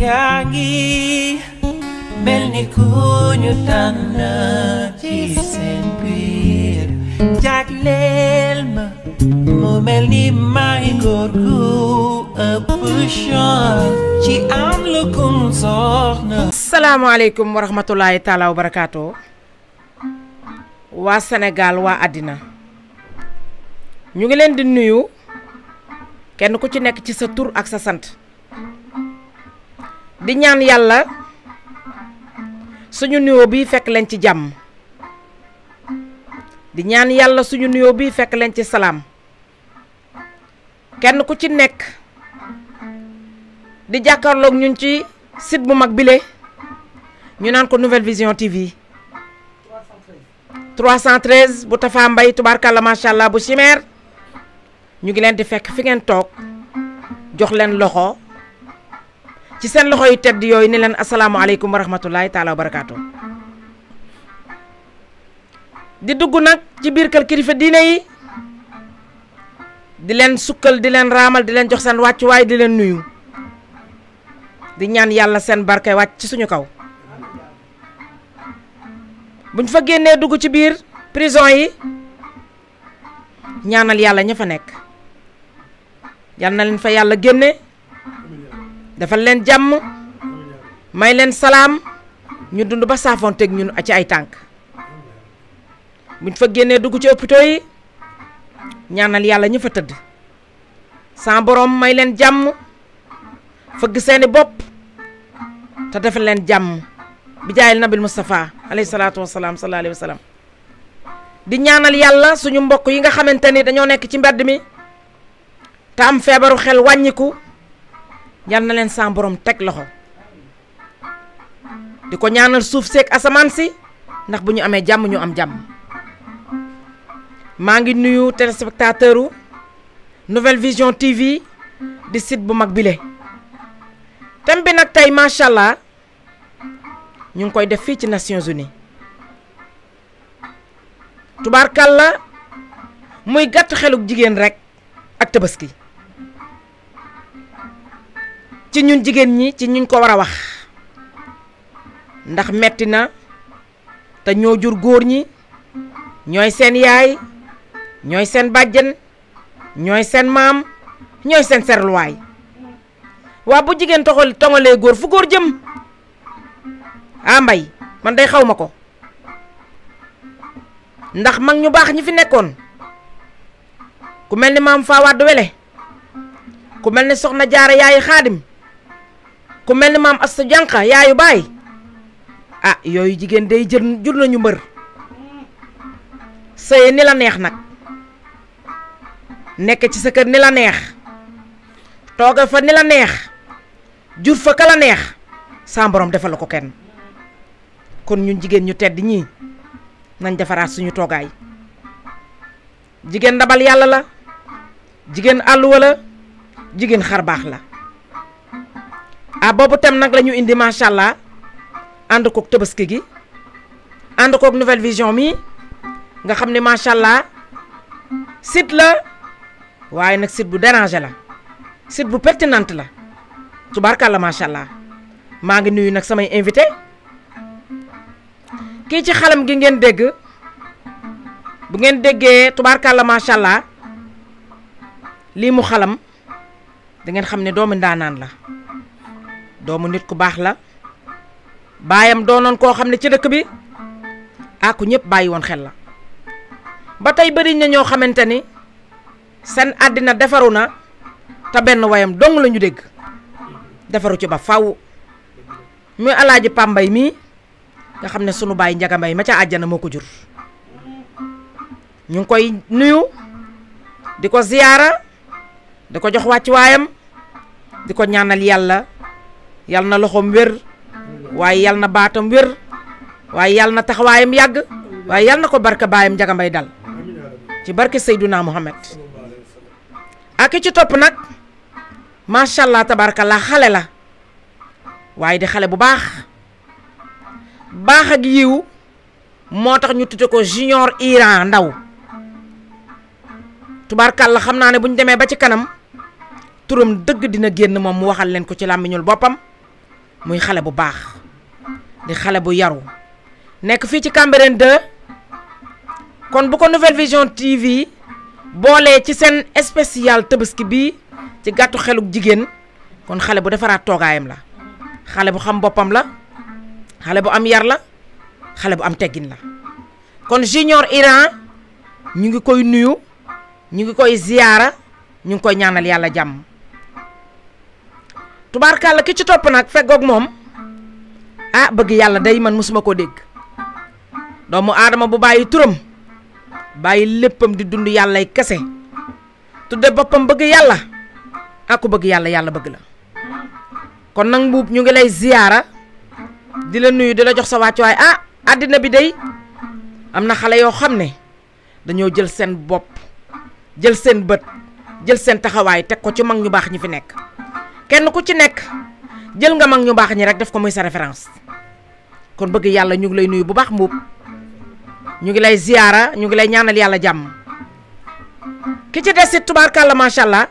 yaa ngi mel ni ku ñu tànn ci seen biir jagleel ma mu mel ni may góor gu ëpp chance ci am lu kum soxna. salaamaaleykum wa rahmatulahi taala wa barakaatu. waa Sénégal waa àddina ñu ngi leen di nuyu kenn ku ci nekk ci sa tur ak sa sant di ñaan yàlla suñu nuyoo bi fekk leen ci jàmm di ñaan yàlla suñu nuyoo bi fekk leen ci salaam kenn ku ci nekk di jàkkaarloog ñun ci site bu mag bile ñu naan ko Nouvelle Vision TV 313 bu Tafa Mbay tubaarkàlla macha allah bu Chimère ñu ngi leen di fekk fi ngeen toog jox leen loxo ci seen loxo yu tedd yooyu ni leen asalaamualeykum wa rahmatulahi taala wa barakaatu. di dugg nag ci biir kër kilifa diine yi di leen sukkal di leen raamal di leen jox seen wàccuwaay di leen nuyu di ñaan yàlla seen barke wàcc ci suñu kaw. buñ fa génnee dugg ci biir prison yi ñaanal yàlla ña fa nekk yal na leen fa yàlla génne defal leen jàmm may leen salaam ñu dund ba saafoonteeg ñun ci ay tànk buñ fa génnee dugg ci hôpitaux yi ñaanal yàlla ña fa tëdd sa borom may leen jàmm fëgg seeni bopp te defal leen jàmm bi jaayil nabil Moustapha alayhi salaatu wasalaam sallallahu alayhi wa sallam di ñaanal yàlla suñu mbokk yi nga xamante ni dañoo nekk ci mbedd mi te am feebaru xel wàññiku yal na leen sa borom teg loxo di ko ñaanal suuf seeg asamaan si ndax bu ñu amee jàmm ñu am jàmm. maa ngi nuyu téléspectateur u Nouvelle Vision TV di site bu mag bile thème bi nag tey macha allah. ñu ngi koy def fii ci Nations Unies tubaarkàlla muy gàtt xeluk jigéen rek ak tabaski ci ñun jigéen ñi ci ñuñ ko war a wax ndax metti na te ñoo jur góor ñi ñooy seen yaay ñooy seen bàjjen ñooy seen maam ñooy seen serluwaay waa bu jigéen toŋalee góor fu góor jëm mbay man day xaw ma ko ndax mag ñu baax ñi fi nekkoon ku mel ni maam Fawade Wele ku mel ni soxna Jaara yaayu xaadim ku mel ni maam Asta Jànqa yaayu baay yooyu jigéen day jur nañu mbër sëye ni la neex nag nekk ci sa kër ni la neex tooga fa ni la neex jur fa ka la neex sa borom defal la ko kenn kon ñun jigéen ñu tedd ñii nañ defaraat suñu toogaay jigéen ndabal yàlla la jigéen àlluwa la jigéen xar baax la boobu tem nag la ñu indi macha allah ànd kook tabaski gi ànd kook Nouvelle Vision mi nga xam ne macha allah site la waaye nag site bu dérangé la site bu pertinente la tubaarkàlla macha allah maa ngi nuyu nag samay invité kii ci xalam gi ngeen dégg bu ngeen déggee tubaarkàlla macha allah lii mu xalam da ngeen xam ne doomu ndaanaan la doomu nit ku baax la baayam doonoon koo xam ne ci dëkk bi ku ñëpp bàyyi woon xel la ba tey bëri na ñoo xamante ni seen àddina defaru na te benn wayam dong la ñu dégg defaru ci ba faw muy alaaji Pambay mii nga xam ne sunu baay Njaga Mbay ma ca àjjana moo ko jur ñu ngi koy nuyu di ko ziyaara di ko jox wàccuwaayam di ko ñaanal yàlla yal na loxoom wér waaye yal na baatam wér waaye yal na taxawaayam yàgg waaye yal na ko barke baayam Njaga Mbay dal ci barke Seyduna Muhammad ak ci topp nag macha allah tabarakallah xale la waaye di xale bu baax ak yiw moo tax ñu tudde ko junior Iran ndaw tubaarkàlla xam naa ne bu ñu demee ba ci kanam turam dëgg dina génn moom mu waxal leen ko ci làmmiñul boppam muy xale bu baax di xale bu yaru nekk fii ci Cambérène 2 kon bu ko Nouvelle Vision TV boolee ci seen spécial Tabaski bi ci gàttu xeluk jigéen kon xale bu defaraat toogaayam la xale bu xam boppam la xale bu am yar la xale bu am teggin la kon Junior Iran ñu ngi koy nuyu ñu ngi koy ziyaara ñu ngi koy ñaanal yàlla jàmm tubaarkàlla ki ci topp nag feggoog moom ah bëgg yàlla day man musuma koo dégg doomu aadama bu bàyyi turam bàyyi léppam di dund yàllay kese tudde boppam bëgg yàlla ak ku bëgg yàlla yàlla bëgg la kon nag Mbuub ñu ngi lay ziyaara di la nuyu di la jox sa wàccuwaay ah àddina bi day am na xale yoo xam ne dañoo jël seen bopp jël seen bët jël seen taxawaay teg ko ci mag ñu baax ñi fi nekk kenn ku ci nekk jël nga mag ñu baax ñi rek def ko muy sa référence kon bëgg yàlla ñu ngi lay nuyu bu baax Mbuub ñu ngi lay ziyaara ñu ngi lay ñaanal yàlla jàmm ki ci des it tubaarkàlla macha allah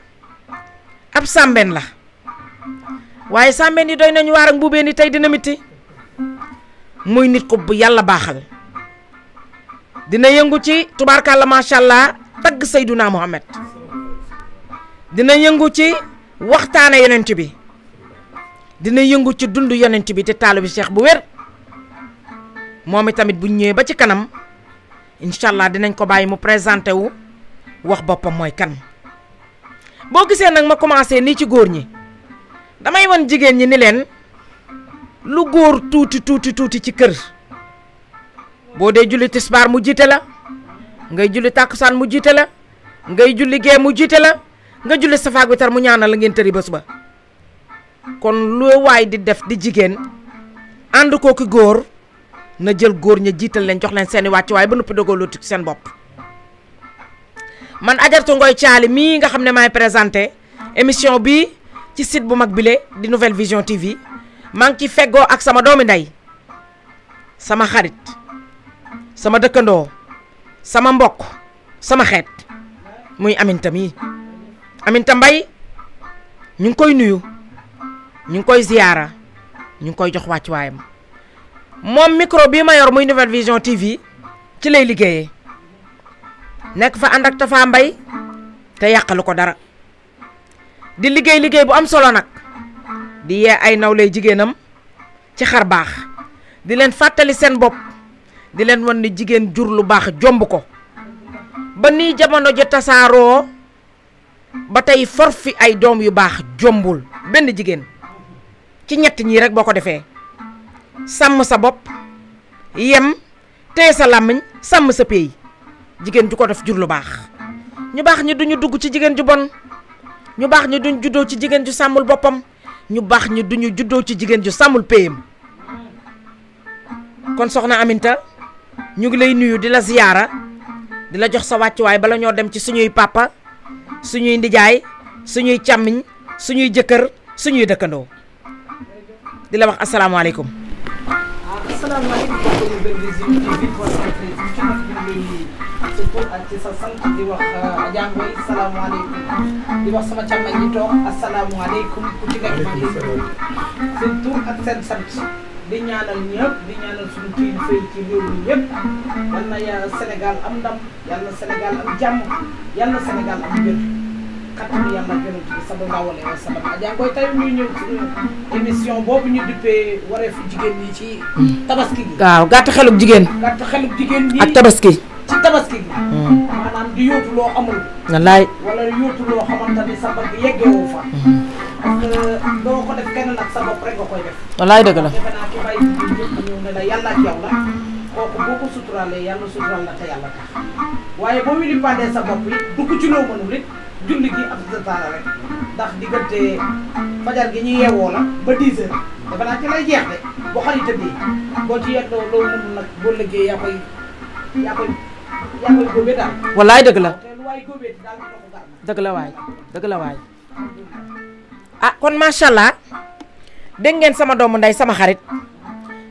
ab sàmbeen la waaye sàmbeen yi doy nañu waar ak Mbuubeen yi tey dina miti muy nit ko bu yàlla baaxal dina yëngu ci tubaarkàlla macha allah tagg Seyduna Muhammad dina yëngu ci waxtaane yonent bi dina yëngu ci dund yonent bi te taalibe Cheikh bu wér moom itamit bu ñëwee ba ci kanam incha allah dinañ ko bàyyi mu présenté wu wax boppam mooy kan boo gisee nag ma commencé nii ci góor ñi damay wan jigéen ñi ni leen lu góor tuuti ci kër boo dee julli tisbaar mu jiite la ngay julli tàkkusaan mu jiite la ngay julli gee mu jiite la nga julli safaak witar mu ñaanal la ngeen tëri bés ba kon lu waay di def di jigéen ànd ko ki góor na jël góor ña jiital leen jox leen seeni wàccuwaay ba noppi dogaloo ci seen bopp man Ajaratu Ngoy Caali mii nga xam ne maay présenté émission bi ci site bu mag bile di Nouvelle Vision TV maa ngi ci feggoo ak sama doomi ndey sama xarit sama dëkkandoo sama mbokk sama xeet muy Aminta mii Aminta Mbay ñu ngi koy nuyu ñu ngi koy ziyaara ñu ngi koy jox wàccuwaayam moom micro bii ma yor muy Nouvelle Vision TV ci lay liggéeyee nekk fa ànd ak Tafa Mbay te yàqalu ko dara di liggéey bu am solo nag di yee ay nawlay jigéenam ci xar baax di leen fàttali seen bopp di leen wan ni jigéen jur lu baax jomb ko ba nii jamono ji tasaaroo ba tey for fi ay doom yu baax jombul benn jigéen ci ñett ñii rek boo ko defee sàmm sa bopp yem téye sa làmmiñ sàmm sa péey jigéen ju ko def jur lu baax ñu baax ñi duñu dugg ci jigéen ju bon ñu baax ñi duñu juddoo ci jigéen ju sàmmul boppam ñu baax ñi duñu juddoo ci jigéen ju sàmmul péyam kon soxna Aminta ñu ngi lay nuyu di la ziyaara di la jox sa wàccuwaay bala ñoo dem ci suñuy papa suñuy ndijaay suñuy càmmiñ suñuy jëkkër suñuy dëkkandoo di la wax asalaamaaleykum. asalaamaaleykum Nouvelle Vision TV ci tur ak ci sa sant di wax Adja Ngoy salaamaaleykum di wax sama càmmañ ñi toog asalaamaaleykum ku ci nekk maa ngi seen tur ak seen sant di ñaanal ñëpp di ñaanal suñu kilifa yi ci réew mi yëpp yal na Sénégal am ndam yal na Sénégal am jàmm yal na Sénégal am wér kattanu yàlla yonent bi sallallahu alayhi wa sallam Adja Ngoy tey ñuy ñëw suñu émission boobu ñu duppee wareefu jigéen ñi ci tabaski gi. waaw gàtt xeluk jigéen. gàtt xeluk jigéen ñi ak tabaski. ci tabaski gi. maanaam di yóotu loo amul. wallaay. wala yóotu loo xamante ni sa bëgg yeggewoo fa. parce que doo ko def kenn nag sa bopp rek nga koy def. wallaay dëgg la. defe naa ki bàyyi jigéen ñëpp ñëw ne la yàlla ak yow la kooku boo ko suturaalee yàlla suturaal la te yàlla tax waaye boo wili pandee sa bopp it dugg ci loo mënul it julli gi ab detaala rek ndax diggante fajar gi ñu yeewoo la ba 10 heures defe naa ci lay jeex de boo xal yi tëddee boo ci yettoo loo mënul nag boo liggéey yaa koy góobee daal. wallaay dëgg la. te lu waay góobee daal di ko gar dëgg la waay dëgg la waay. ah kon macha allah dégg ngeen sama doomu ndey sama xarit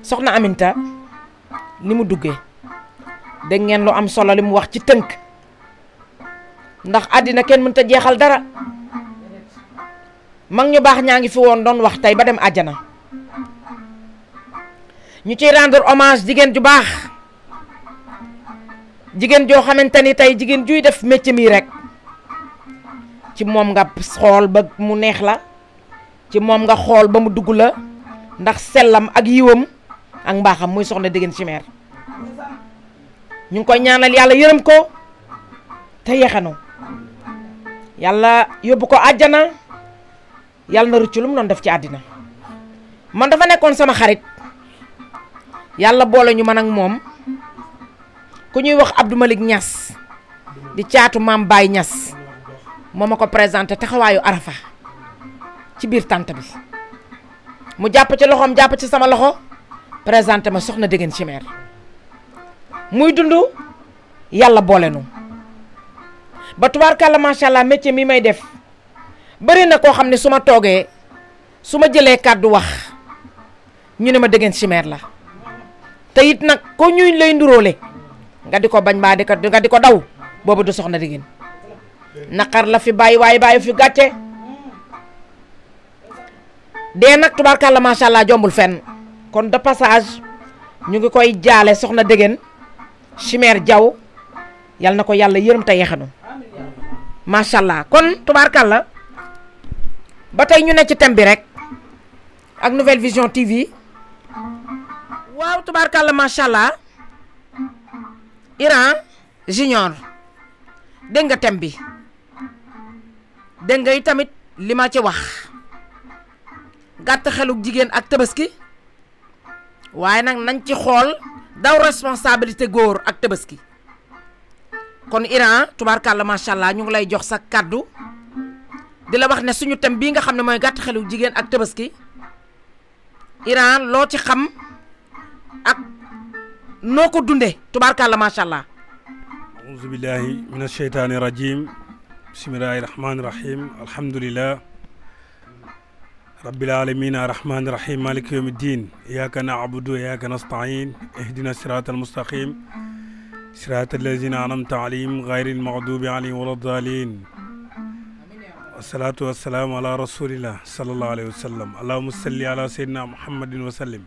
soxna Aminta ni mu duggee dégg ngeen lu am solo li mu wax ci tënk ndax àddina kenn mënta jeexal dara mag ñu baax ñaa ngi fi woon doon wax tey ba dem àjjana ñu ciy rendre hommage jigéen ju baax jigéen joo xamante ni tey jigéen juy def métier mi rek ci moom nga xool ba mu neex la ci moom nga xool ba mu dugg la ndax sellam ak yiwam ak mbaaxam muy soxna Déguène Chimère ñu ngi koy ñaanal yàlla yërëm ko te yeexanu yàlla yóbbu ko àjjana yàlla na rëccu lu mu doon def ci àddina man dafa nekkoon sama xarit yàlla boole ñu man ak moom ku ñuy wax Abdou Malick Niass di caatu maam Baye Niass moo ma ko présenté taxawaayu Arafa ci biir tànt bi mu jàpp ci loxoom jàpp ci sama loxo présenté ma soxna Déguène Chimère muy dund yàlla boole nu ba tubaarkàlla macha allah métier mi may def bëri na koo xam ne su ma toogee su ma jëlee kàddu wax ñu ne ma Déguène Chimère la te it nag ko ñuy lay nduróole nga di ko bañ baa nga di ko daw boobu du soxna Déguène naqar la fi bàyyi waaye bàyyi fi gàcce dee nag tubaarkàlla macha allah jombul fenn kon de passage ñu ngi koy jaale soxna Déguène Chimère Diaw yal na ko yàlla yërëm te yeexanu macha allah kon tubaarkàlla ba tey ñu ne ci thème bi rek ak Nouvelle Vision TV waaw tubaarkàlla macha allah Iran Junior dégg nga thème bi dégg nga tamit li ma ci wax gàtt xeluk jigéen ak tabaski waaye nag nañ ci xool daw responsabilité góor ak tabaski kon Iran tubaarkàlla macha allah ñu ngi lay jox sa kàddu di la wax ne suñu thème bii nga xam ne mooy gàtt xeluk jigéen ak tabaski Iran loo ci xam ak noo ko dundee tubaarkàlla macha allah. auzu billahi min asheytaani rajim bismillahi rahmaani rahim alhamdulillah rabbil alamin arrahmani rahim maliki yawmi ddin iyyaka na'budu wa iyyaka nasta'in ihdina siratal mustaqim siratal lazina an'amta alayhim ghayril maghdubi alayhim waladdallin wassalatu wassalamu ala rasulillah sallallahu alayhi wa sallam allahumma salli ala sayyidina muhammadin wa sallim.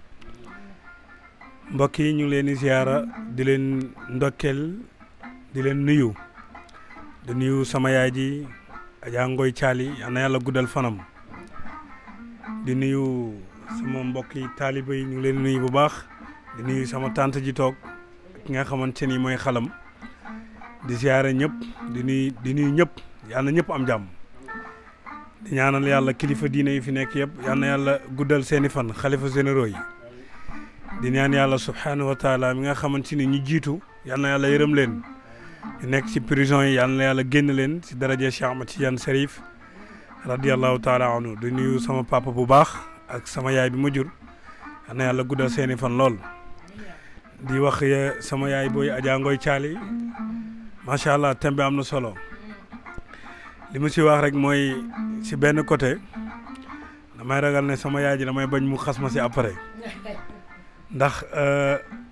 mbokk yi ñu ngi leen di ziyaara di leen ndokkeel di leen nuyu di nuyu sama yaay ji Adja Ngoy Caali yal na yàlla guddal fanam di nuyu sama mbokki taaliba yi ñu ngi leen nuyu bu baax di nuyu sama tante ji toog ki nga xamante ni mooy xalam di ziyaara ñëpp di nuyu ñëpp yal na ñëpp am jàmm di ñaanal yàlla kilifa diine yi fi nekk yëpp yal na yàlla guddal seeni fan xalifa généraux yi di ñaan yàlla subhanahu wa taala mi nga xamante ni ñu jiitu yal na yàlla yërëm leen di nekk ci prison yi yal na yàlla génn leen ci daraja Cheikh Ahmad Tidiane Serif radiyallahu taala anhu di nuyu sama papa bu baax ak sama yaay bi ma jur yal na yàlla guddal seeni fan lool di wax sama yaay booy Adja Ngoy Caali macha allah thème bi am na solo li ma ci wax rek mooy ci benn côté damay ragal ne sama yaay ji damay bañ mu xas ma ci après ndax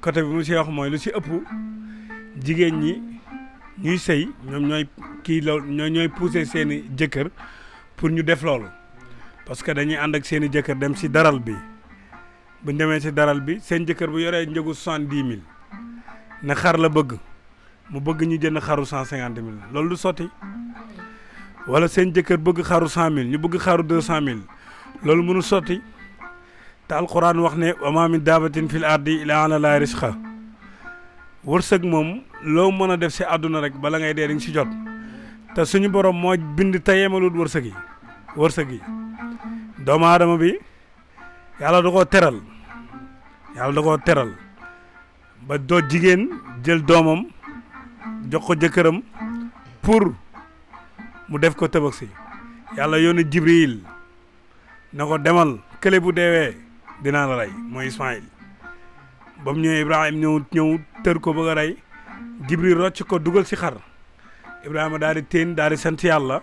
côté bi mu ci wax mooy lu ci ëpp jigéen ñi ñuy sëy ñoom ñooy kii loolu ñooy pousser seeni jëkkër pour ñu def loolu parce que dañuy ànd ak seeni jëkkër dem ci daral bi buñ demee ci daral bi seen jëkkër bu yoree njëgu 70 000 ne xar la bëgg mu bëgg ñu jënd xaru 150 000 loolu du sotti wala seen jëkkër bëgg xaru 100 000 ñu bëgg xaru 200 000 loolu mënul sotti te alquran wax ne wa ma min daabatin fil ardi illa ala llahi rizqa wërsëg moom loo mën a def si àdduna rek bala ngay dee di nga si jot te suñu borom moo bind te yemalut wërsëg yi doomu aadama bi yàlla da koo teral ba doo jigéen jël doomam jox ko jëkkëram pour mu def ko tabaski yàlla yónni Jibril na ko demal kële bu deewee dinaa la rey mooy Ismaïl ba mu ñëwee Ibrahima ñëw tër ko bëgg a rey Jibril rocc ko dugal si xar Ibrahima daal di téen daal di sant yàlla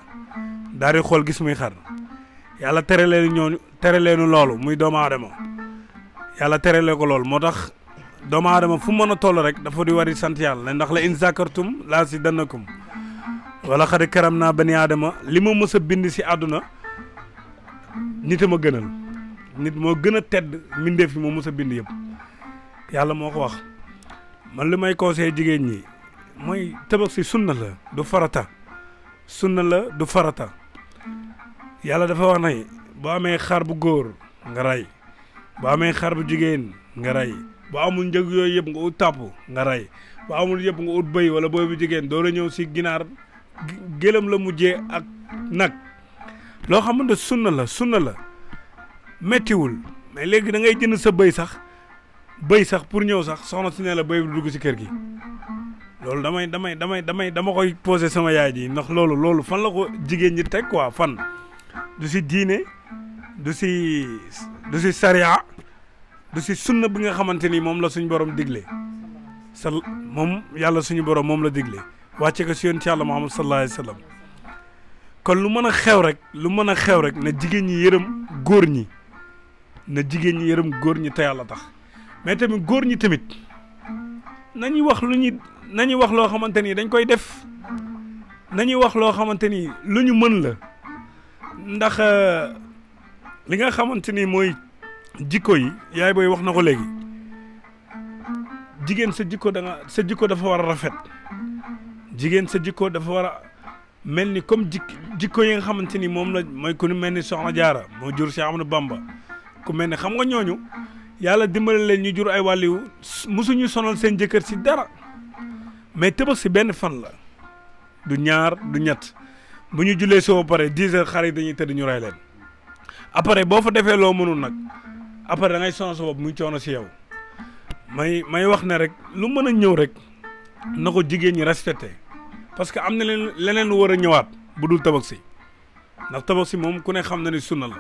daal di xool gis muy xar yàlla tere leenu loolu muy doomu aadama yàlla tere leen ko loolu moo tax doomu aadama fu mën a toll rek dafa di war di sant yàlla ndax la in zakartum laa si dannakum wala xad karam naa bani aadama li ma mës a bind si àdduna nit a ma gënal nit moo gën a tedd mbindeef yi moo mës a bind yëpp yàlla moo ko wax man li may conseillé jigéen ñi mooy tabaski sunna la du farata sunna la du farata yàlla dafa wax ne boo amee xar bu góor nga rey boo amee xar bu jigéen nga rey boo amul njëg yooyu yëpp nga ut tàpp nga rey boo amul yëpp nga ut bëy wala booy bu jigéen doo la ñëw si ginaar gëlëm la mujjee ak nag loo xamante sunna la méttiwul mais léegi da ngay jënd sa bëy sax pour ñëw sax soxna si ne la bëy bi dugg si kër gi loolu dama koy posé sama yaay ji ndax loolu fan la ko jigéen ñi teg quoi fan du si diine du si sariya du si sunna bi nga xamante ni moom la suñu borom digle moom yàlla suñu borom moom la digle wàcce ko si yonent yàlla Muhammad sallallahu alayhi wa sallam kon lu mën a xew rek na jigéen ñi yërëm góor ñi te yàlla tax mais tamit góor ñi tamit nañuy wax loo xamante ni dañ koy def nañuy wax loo xamante ni lu ñu mën la ndax li nga xamante ni mooy jikko yi yaay booy wax na ko léegi jigéen sa jikko dafa war a rafet jigéen sa jikko dafa war a mel ni comme jikko yi nga xamante ni moom la mooy ku mel ni Soxna Jaara moo jur Cheikh Ahmadou Bamba ku mel ni xam nga ñooñu yàlla dimbale leen ñu jur ay wàlliwu musuñu sonal seen jëkkër si dara mais tabaski benn fan la du ñaar du ñett bu ñu jullee soo pare 10 heures xar yi dañuy tëdd ñu rey leen après boo fa defee loo mënul nag après da ngay sonal sa bopp muy coono si yow may wax ne rek lu mën a ñëw rek na ko jigéen ñi respecté parce que am na leneen lu war a ñëwaat bu dul tabaski ndax tabaski moom ku ne xam na ni sunna la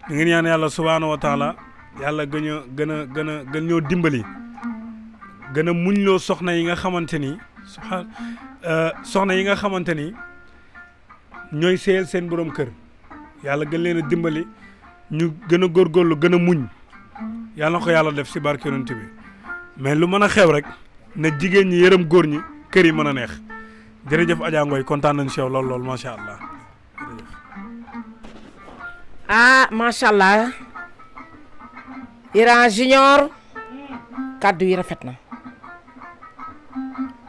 da ngeen ñaan yàlla subhaanahu wa taala yàlla gën ñoo dimbali gën a muñ loo soxna yi nga xamante ni soxna yi nga xamante ni ñooy seyal seen borom kër yàlla gën leen a dimbali ñu gën a góorgóorlu gën a muñ yàlla na ko yàlla def si barke yonent bi mais lu mën a xew rek na jigéen ñi yërëm góor ñi kër yi mën a neex jërëjëf Adja Ngoy kontaan nañ si yow lool macha allah macha allah Iran Junior kàddu yi rafet na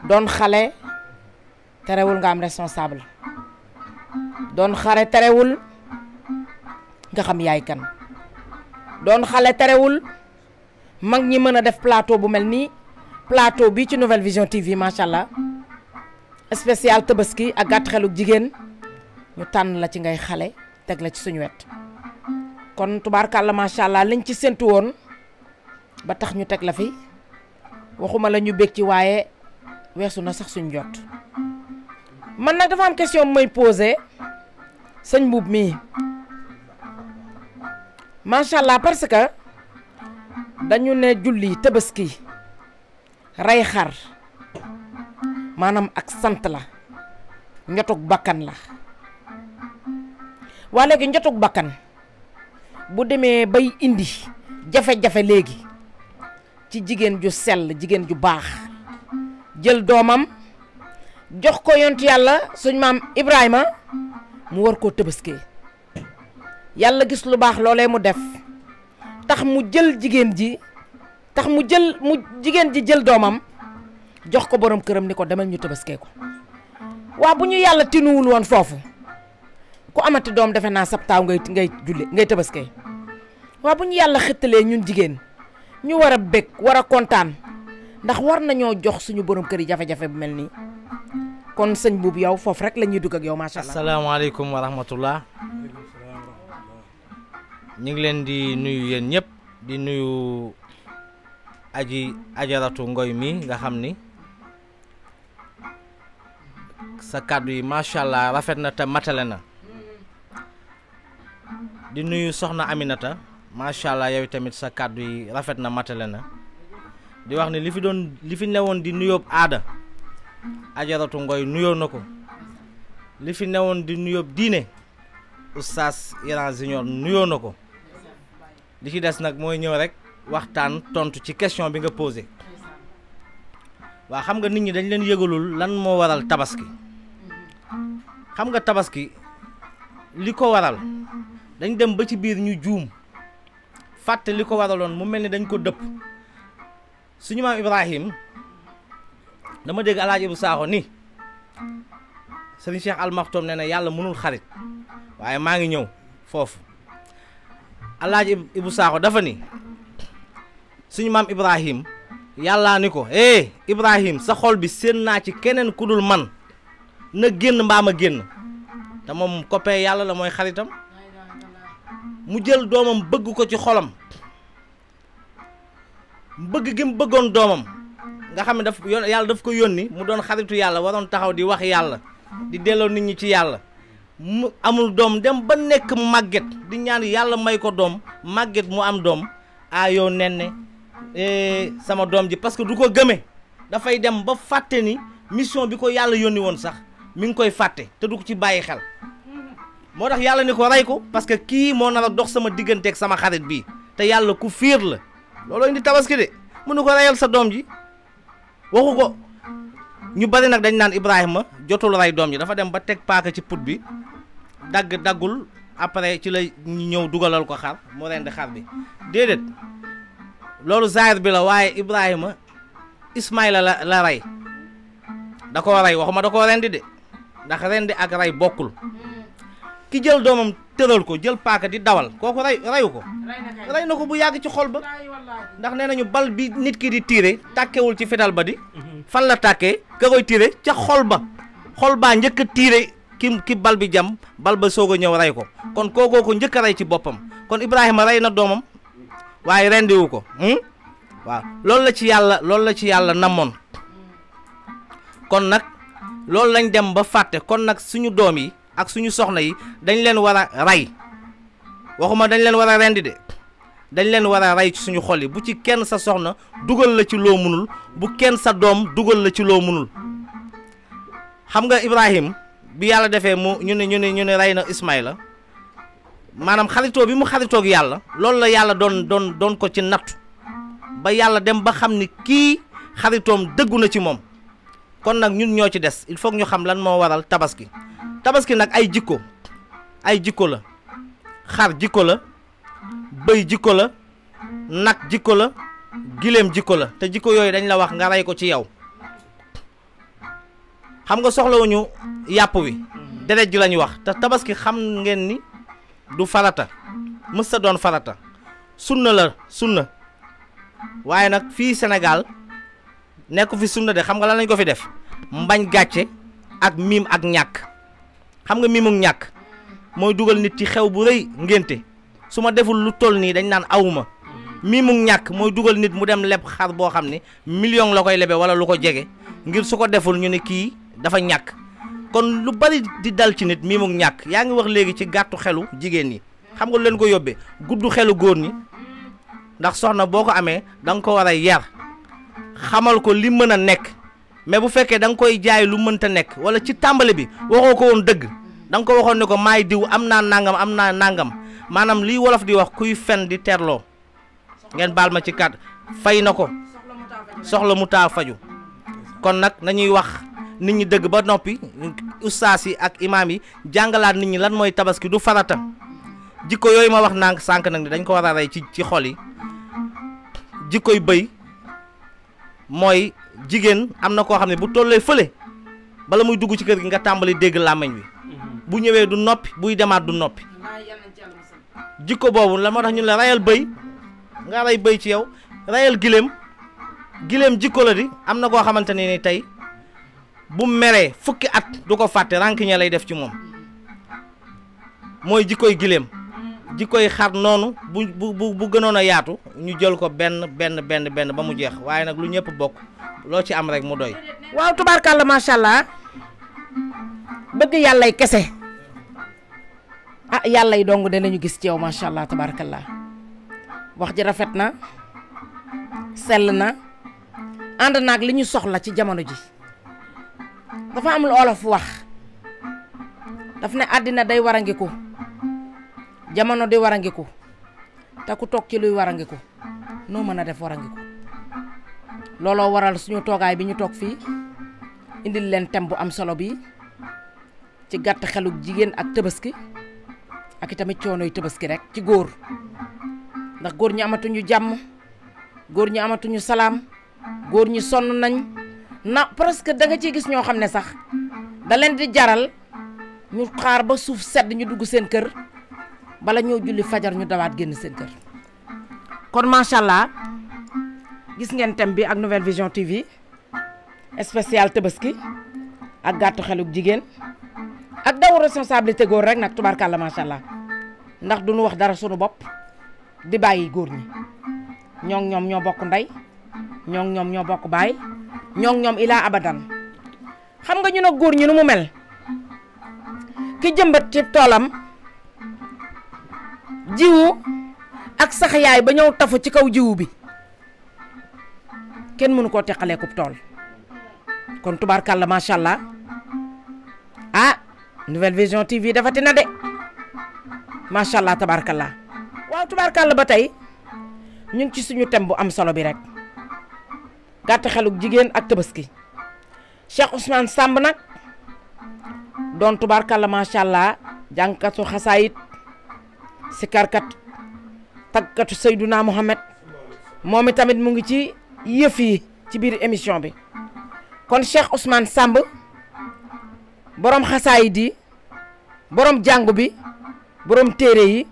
doon xale terewul nga am responsable doon xale terewul nga xam yaay kan doon xale terewul mag ñi mën a def plateau bu mel nii plateau bi ci Nouvelle Vision TV macha allah spécial tabaski ak gàtt xelu jigéen ñu tànn la ci ngay xale teg la ci suñu wet kon tubaarkàlla macha allah liñ ci séntu woon ba tax ñu teg la fi waxuma la ñu bég ci waaye weesu na sax suñ jot man nag dafa am question bu may posé sëñ Mbuub mii macha allah parce que dañu ne julli tabaski rey xar maanaam ak sant la njotug bakkan la waa léegi njotug bakkan bu demee bay indi jafe-jafe léegi ci jigéen ju sell jigéen ju baax jël doomam jox ko yontu yàlla suñ maam Ibrahima mu war koo tabaskee yàlla gis lu baax loolee mu def tax mu jël jigéen ji jël doomam jox ko borom këram ni ko demal ñu tabaskee ko waa bu ñu yàlla tinuwul woon foofu ku amati doom defe naa sab taaw ngay tabaskee waa bu ñu yàlla xëttalee ñun jigéen ñu war a bég war a kontaan ndax war nañoo jox suñu borom kër yi jafe-jafe bu mel nii kon sëñ Buub yow foofu rek la ñuy dugg ak yow macha allah. asalaamaaleykum wa rahmatullah ñu ngi leen di nuyu yéen ñëpp di nuyu ajaratu Ngoy mi nga xam ni sa kàddu yi macha allah rafet na te matale na di nuyu soxna Aminata macha allah yow tamit sa kàddu yi rafet na matale na di wax ni li fi newoon di nuyoob aada ajaratu Ngoy nuyoo na ko li fi newoon di nuyoob diine oustaz Iran Junior nuyoo na ko li ci des nag mooy ñëw rek waxtaan tontu ci question bi nga posé waa xam nga nit ñi dañ leen yëgalul lan moo waral tabaski xam nga tabaski li ko waral dañ dem ba ci biir ñu juum fàtte li ko waraloon mu mel ni dañ ko dëpp suñu maam Ibrahim dama dégg Alaaji Ibu Sakho ni Sëriñ Cheikh Al Maktoum nee na yàlla mënul xarit waaye maa ngi ñëw foofu. Alaaji Ibu Sakho dafa ni suñu maam Ibrahim yàllaa ni ko Ibrahim sa xol bi séen naa ci keneen ku dul man na génn mbaa ma génn te moom copain yàlla la mooy xaritam mu jël doomam bëgg ko ci xolam bëgg gi mu bëggoon doomam nga xam ne yàlla daf ko yónni mu doon xaritu yàlla waroon taxaw di wax yàlla di delloo nit ñi ci yàlla mu amul doom dem ba nekk màgget di ñaan yàlla may ko doom màgget mu am doom yow nen sama doom ji parce que du ko gëme dafay dem ba fàtte ni mission bi ko yàlla yónni woon sax mi ngi koy fàtte te du ko ci bàyyi xel moo tax yàlla ni ko rey ko parce que kii moo nar a dox sama digganteeg sama xarit bii te yàlla ku fiir la looloo indi tabaski de mu nu ko reyal sa doom ji waxu ko ñu bari nag dañ naan Ibrahima jotul rey doom ji dafa dem ba teg paaka ci put bi daggul après ci la ñu ñëw dugalal ko xar mu rendi xar bi déedéet loolu zaahir bi la waaye Ibrahima Ismaïla la rey da koo rey waxuma da koo rendi de ndax rendi ak rey bokkul ki jël doomam tëral ko jël paaka di dawal kooku reyu ko rey na ko bu yàgg ci xol ba ndax nee nañu bal bi nit ki di tiire tàkkewul ci fetal ba di fan la tàkkee ka koy tiire ca xol baa njëkk a tiire ki bal bi jam bal ba soog a ñëw rey ko kon kookoo ko njëkk a rey ci boppam kon Ibrahima rey na doomam waaye rendiwu ko waaw loolu la ci yàlla namoon kon nag loolu lañ dem ba fàtte kon nag suñu doom yi ak suñu soxna yi dañ leen war a rey waxuma dañ leen war a rendi de dañ leen war a rey ci suñu xol yi bu ci kenn sa soxna dugal la ci loo munul bu kenn sa doom dugal la ci loo munul xam nga Ibrahim bi yàlla defee mu ñu ne rey na Ismaïla maanaam xaritoo bi mu xaritoog yàlla loolu la yàlla doon ko ci nattu ba yàlla dem ba xam ni kii xaritoom dëggu na ci moom kon nag ñun ñoo ci des il faut ñu xam lan moo waral tabaski nag ay jikko la xar jikko la bëy jikko la nag jikko la gileem jikko la te jikko yooyu dañ la wax nga rey ko ci yow xam nga soxlawuñu yàpp wi deret ji lañu wax te tabaski xam ngeen ni du farata mës sa doon farata sunna waaye nag fii Sénégal nekku fi sunna de xam nga lan lañ ko fi def mbañ gàcce ak miim ak ñàkk xam nga miimuk ñàkk mooy dugal nit ci xew bu rëy ngénte su ma deful lu toll nii dañ naan awuma miimuk ñàkk mooy dugal nit mu dem leb xar boo xam ne million la koy lebe wala lu ko jege ngir su ko deful ñu ne kii dafa ñàkk kon lu bari di dal ci nit miimuk ñàkk yaa ngi wax léegi ci gàttu xelu jigéen ñi xam nga lu leen ko yóbbee gudd xelu góor ñi ndax soxna boo ko amee da nga ko war a yar xamal ko li mën a nekk mais bu fekkee da nga koy jaay lu mënta nekk wala ci tàmbali bi waxoo ko woon dëgg da nga ko waxoon ne ko maay diw am naa nangam maanaam liy wolof di wax kuy fen di terloo ngeen baal ma ci kàddu fay na ko soxla mu taa faju kon nag nañuy wax nit ñi dëgg ba noppi ustaas yi ak imaam yi jàngalaat nit ñi lan mooy tabaski du farata jikko yooyu ma wax nànk sànq nag ni dañ ko war a rey ci xol yi jikkoy bëy mooy jigéen am na koo xam ne bu tollee fële bala muy dugg ci kër gi nga tàmbali dégg làmmiñ wi bu ñëwee du noppi buy demaat du noppi jikko boobu la moo tax ñu la reyal bëy nga rey bëy ci yow reyal giléem jikko la di am na koo xamante ne ni tey bu meree fukki at du ko fàtte rànkiñe lay def ci moom mooy jikkoy giléem jikkoy xar noonu bu gënoon a yaatu ñu jël ko benn ba mu jeex waaye nag lu ñëpp bokk loo ci am rek mu doy. waaw tubaarkàlla macha allah bëgg yàllay kese yàlla yi dong danañu gis ci yow macha allah tubaarkàlla wax ji rafet na sell na ànd naag li ñu soxla ci jamono ji dafa am lu olof wax daf ne àddina day warangiku jamono di warangiku te ku toog ci luy warangiku noo mën a def warangiku looloo waral suñu toogaay bi ñu toog fii indil leen thème bu am solo bi ci gàtt xeluk jigéen ak tabaski ak itamit coonoy tabaski rek ci góor ndax góor ñi amatuñu jàmm góor ñi amatuñu salaam góor ñi sonn nañ na presque da nga ciy gis ñoo xam ne sax da leen di jaral ñu xaar ba suuf sedd ñu dugg seen kër bala ñoo julli fajar ñu dawaat génn seen kër. kon macha allah gis ngeen thème bi ak Nouvelle Vision TV spécial Tabaski ak gàttu xeluk jigéen ak daw responsabilité góor rek nag tubaarkàlla macha allah ndax du ñu wax dara sunu bopp di bàyyi góor ñi ñoom ñoo bokk ndey ñoom ñoo bokk baay ñoom ilaa abadan. xam nga ñu ne góor ñi nu mu mel ki jëmbat ci toolam jiwu ak sax yaay ba ñëw tafu ci kaw jiwu bi kenn mënu koo teqalee ko tool kon tubaarkàlla macha allah ah Nouvelle Vision TV dafati na de macha allah tabaarkàlla. waaw tubaarkàlla ba tey ñu ngi ci suñu thème bu am solo bi rek gàtt xeluk jigéen ak Tabaski. Cheikh Ousmane Samb nag doon tubaarkàlla macha allah jàngkatu xasaayit sikarkat tàggkatu Seyduna Muhammad moom itamit mu ngi ci yëf yi ci biir émission bi. kon Cheikh Ousmane Samb borom xasaayit yi borom jàngu bi borom téere yi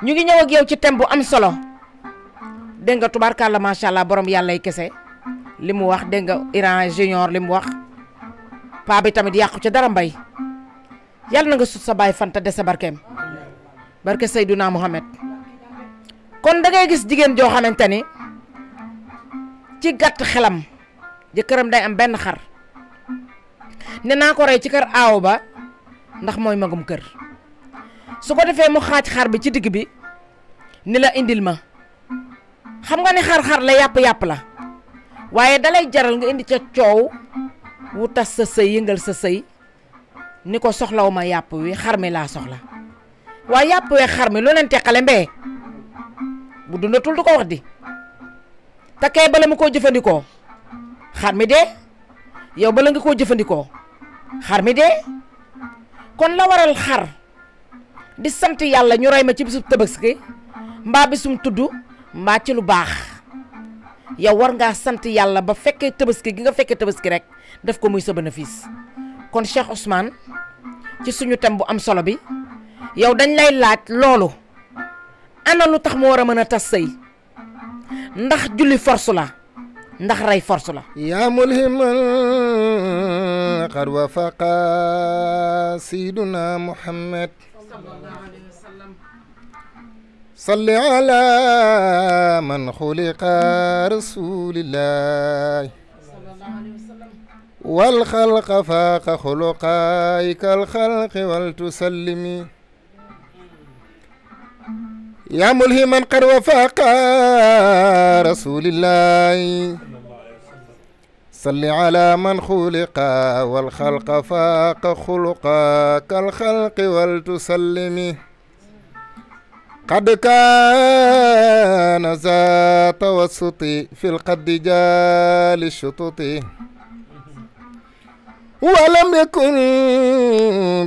ñu ngi ñëw ak yow ci thème bu am solo dégg nga tubaarkàlla macha allah borom yàlla yi kese. li mu wax dégg nga Iran Junior li mu wax paa bi tamit yàqu ca dara mbay yàlla na nga sut sa baay fanta dese barkeem barke Seyduna Muhammad. kon da ngay gis jigéen joo xamante ni ci gàtt xelam jëkkëram day am benn xar ne naa ko rey ci kër aaw ba ndax mooy magum kër su ko defee mu xaaj xar bi ci digg bi ni la indil ma xam nga ni xar-xar la yàpp la. waaye dalay jaral nga indi ca coow wu tas sa sëy yëngal sa sëy ni ko soxlaw ma yàpp wi xar mi laa soxla waaye yàpp wee xar mi lu leen teqale mbee bu dundatul du ko wax di te kay bala mu koo jëfandikoo xar mi dee yow bala nga koo jëfandikoo xar mi dee kon la waral xar di sant yàlla ñu rey ma ci bisub Tabaski mbaa bisum tudd mbaa ci lu baax yow war ngaa sant yàlla ba fekkee Tabaski gi nga fekkee Tabaski rek def ko muy sa bénéfice. kon Cheikh Ousmane ci suñu thème bu am solo bi yow dañ lay laaj loolu ana lu tax mu war a mën a tas sëy ndax julli force la ndax rey force la. yaa mulhiman qad wafaqa sayyiduna Muhammad salli ala man xuliqa rasulillah wal xalqa faaqa xuluqaay kal xalqi wal tusallimi yaa mulhiman qad wafaqa rasulillah salli ala man xuliqa wal xalqa faaqa xuluqa kal xalqi wal tusallimi قد كان ذا توسط في القد جال الشطط ولم يكن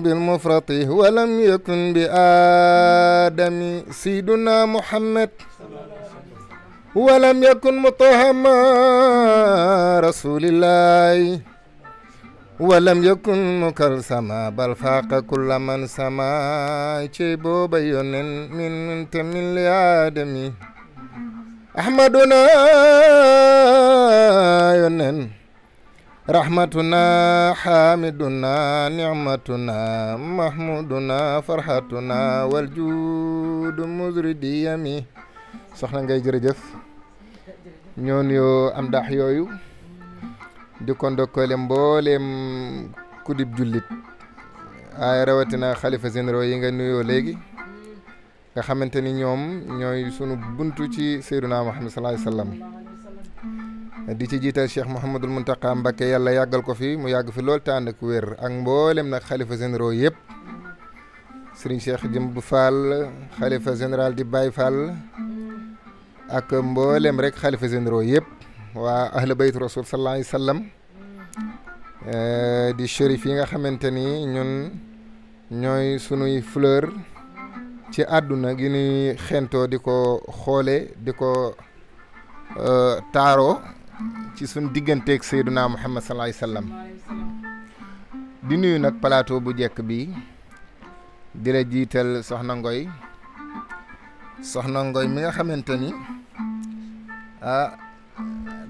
بالمفرط ولم يكن بآدم سيدنا محمد ولم يكن متهما رسول الله ولم يكن مكلسما بل فاق كل من سما شيبو بيون من تمن لآدمي أحمدنا يونن رحمتنا حامدنا نعمتنا محمودنا فرحتنا والجود مزردي يمي soxna ngay jërëjëf ñoon yoo am dax yooyu di ko ndokkoole mbooleem kudib jullit ay rawatina xalifa généraux yi nga nuyoo léegi nga xamante ni ñoom ñooy sunu buntu ci Seydina Muhammad sallallahu alayhi wasallam di ci jiital Cheikh Mouhamadul Mountakha Mbacké yàlla yàggal ko fi mu yàgg fi lool te ànd ak wér ak mboolem nag xalifa généraux yëpp Serigne Cheikh Jëmb Fall xalifa général di Baye Fall ak mboolem rek xalifa généraux yëpp waa ahlu baytu rasul sallallahu alayhi wasallam di shérif yi nga xamante ni ñun ñooy sunuy fleur ci àdduna gi ñuy xentoo di ko xoole di ko taaroo ci suñ digganteeg Seyduna Muhammad sallallahu alayhi wasallam di nuyu nag plateau bu jekk bi di la jiital soxna Ngoy mi nga xamante ni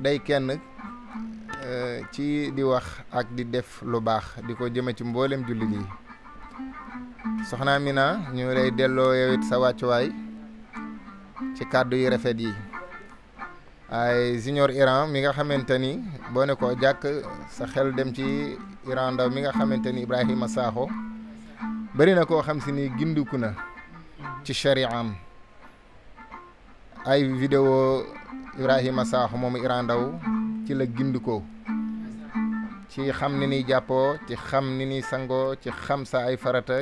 day kenn ci di wax ak di def lu baax di ko jëme ci mboolem jullit yi soxna Amina ñu lay delloo yow it sa wàccuwaay ci kàddu yi rafet yi ay junior Iran mi nga xamante ni boo ne ko jàkk sa xel dem ci Iran Ndaw mi nga xamante ni Ibrahima Sakho bari na koo xam si ni gindiku na ci shari'am ay vidéo Ibrahima Sakho moomu Iran Ndaw ci la gindikoo ci xam ni niy jàppoo ci xam ni niy sangoo ci xam sa ay farata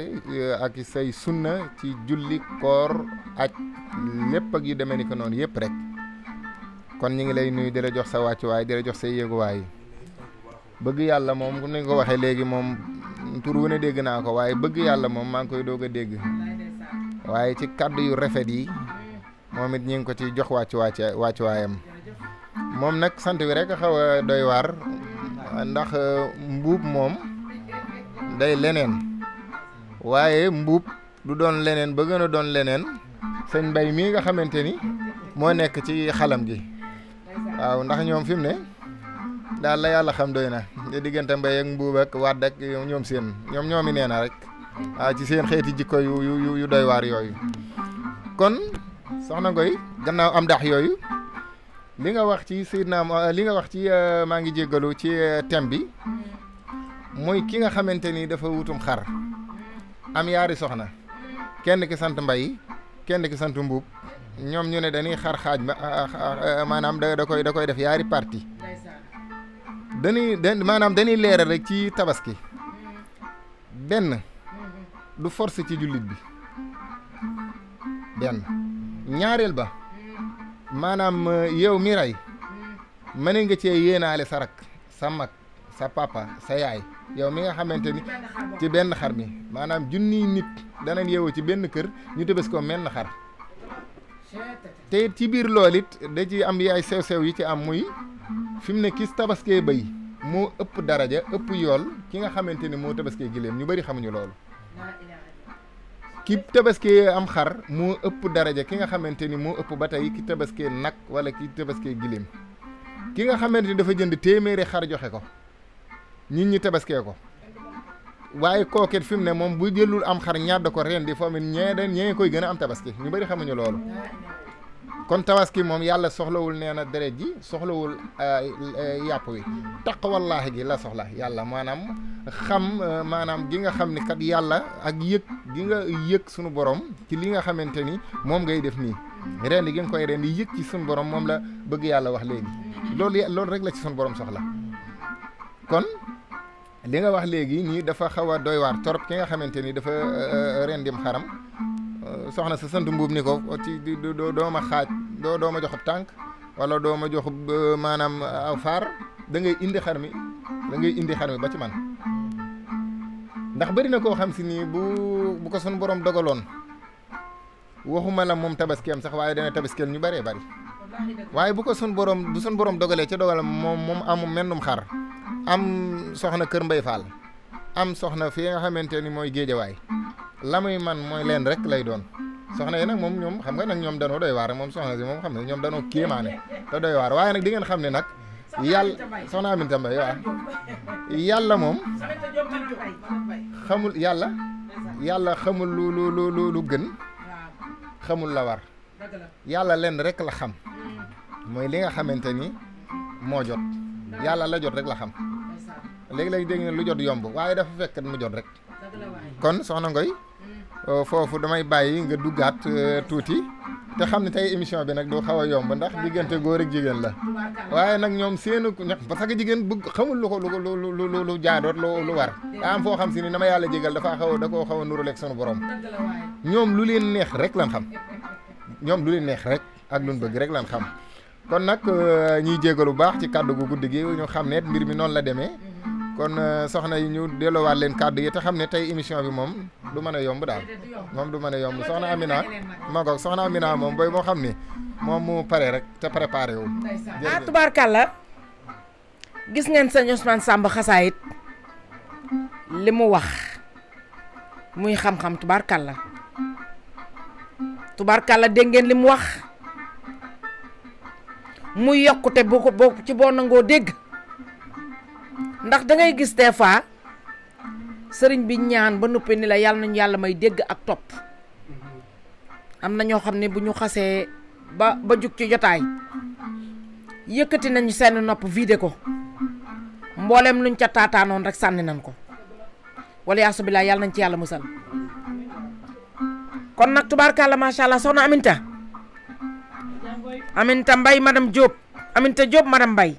ak say sunna ci julli koor aj lépp ak yu demee ni ko noonu yëpp rek kon ñu ngi lay nuyu di la jox sa wàccuwaay di la jox say yéeguwaay bëgg yàlla moom ku ni ko waxee léegi moom tur wu ne dégg naa ko waaye bëgg yàlla moom maa ngi koy doog a dégg waaye ci kàddu yu rafet yi moom it ñu ngi ko ci jox wàccuwaayam moom nag sant wi rek xaw a doy waar ndax mbuub moom day leneen waaye mbuub du doon leneen ba gën a doon leneen sëñ Mbay mii nga xamante ni moo nekk ci xalam gi waaw ndax ñoom fi mu ne daal la yàlla xam doy na te diggante Mbay ak mbuub ak wàdd ak ñoom seen ñoomi nee na rek waaw ci seen xeeti jikko yu doy waar yooyu kon soxna Ngoy gannaaw am ndax yooyu li nga wax ci Seydina li nga wax ci maa ngi jéggalu ci thème bi mooy ki nga xamante ni dafa wutum xar am yaari soxna kenn ki sant Mbay kenn ki sant Mbuub ñoom ñu ne dañuy xar xaaj maanaam da koy def yaari parti maanaam dañuy leeral rek ci tabaski benn du force ci jullit bi benn ñaareel ba maanaam yow mi rey mën nga cee yéenaale sa rak sa mag sa papa sa yaay yow mi nga xamante ni ci benn xar mi maanaam junniy nit danañ yeewoo ci benn kër ñu tëbës ko menn xar te ci biir lool it da ci am yaay sew-sew yi ci am muy fi mu ne kis tabaskee bëy moo ëpp daraja ëpp yool ki nga xamante ni moo tabaskee giléem ñu bari xamuñu loolu ki tabaskee am xar moo ëpp daraja ki nga xamante ni moo ëpp ba tey ki tabaskee nag wala ki tabaskee giléem ki nga xamante ni dafa jënd téeméeri xar joxe ko nit ñi tabaskee ko waaye kooket fi mu ne moom bu jëlul am xar ñaar da ko rendi foo mit ñee koy gën a am tabaski ñu bari xamuñu loolu kon tabaski moom yàlla soxlawul nee na deret ji soxlawul yàpp wi taqwallaahi gi la soxla yàlla maanaam xam maanaam gi nga xam ni kat yàlla ak yëg gi nga yëg sunu borom ci li nga xamante ni moom ngay def nii rendi gi nga koy rendi yëg ci sunu borom moom la bëgg yàlla wax léegi loolu rek la ci sunu borom soxla kon li nga wax léegi nii dafa xaw a doy waar torop ki nga xamante ni dafa rendim xaram soxna sa sant Mbuub ni ko ci doo ma xaaj doo ma jox tànk wala doo ma jox maanaam aw faar da ngay indi xar mi ba ci man ndax bëri na koo xam si nii bu ko sun borom dogaloon waxuma la moom tabaskeem sax waaye dana tabaskeel ñu bëree bëri waaye bu sun borom dogalee ca dogalam moom amum mennum xar am soxna kër Mbay Fall am soxna fi nga xamante ni mooy géejawaay la muy man mooy leen rek lay doon soxna yi nag moom ñoom xam nga nag ñoom danoo doy waar moom soxna si moom xam ne ñoom danoo kéemaane te doy waar waaye nag di ngeen xam ne nag yàlla soxna Aminta Mbay waaw yàlla moom xamul yàlla xamul lu gën xamul la war yàlla leen rek la xam mooy li nga xamante ni moo jot yàlla la jot rek la xam léegi-léegi dégg ne lu jot yomb waaye dafa fekk mu jot rek kon soxna Ngoy foofu damay bàyyi nga duggaat tuuti te xam ne tey émission bi nag du xaw a yomb ndax diggante góor ak jigéen la waaye nag ñoom seenu parce que jigéen bëgg xamul lu jaadoot lu war daa am foo xam si ni dama yàlla jégal da koo xaw a nuruleeg sunu borom ñoom lu leen neex rek lan xam ñoom lu leen neex rek ak lu bëgg rek lan xam kon nag ñuy jégalu bu baax ci kàddu gu guddi gi ñu xam ne mbir mi noonu la demee kon soxna yi ñu delloowaat leen kàddu yi te xam ne tey émission bi moom du mën a yomb daal moom du mën a yomb soxna Amina ma ko soxna Amina moom booy moo xam ni moom mu pare rek te préparé wu. ah tubaarkàlla gis ngeen sëñ Ousmane Samb xasaayit li mu wax muy xam-xam tubaarkàlla dégg ngeen li mu wax muy yokkute boo ci boo nangoo dégg ndax da ngay gis des fois sëriñ bi ñaan ba noppi ni la yàlla nañu yàlla may dégg ak topp am na ñoo xam ne bu ñu xasee ba jug ci jotaay yëkkati nañu seen nopp vidé ko mboolem luñ ca taataanoon rek sànni nañ ko wala yaasu bilaa yàlla nañ ci yàlla musal kon nag tubaarkàlla macha allah soxna Aminta Mbaye madame Diop Aminta Diop madame Mbaye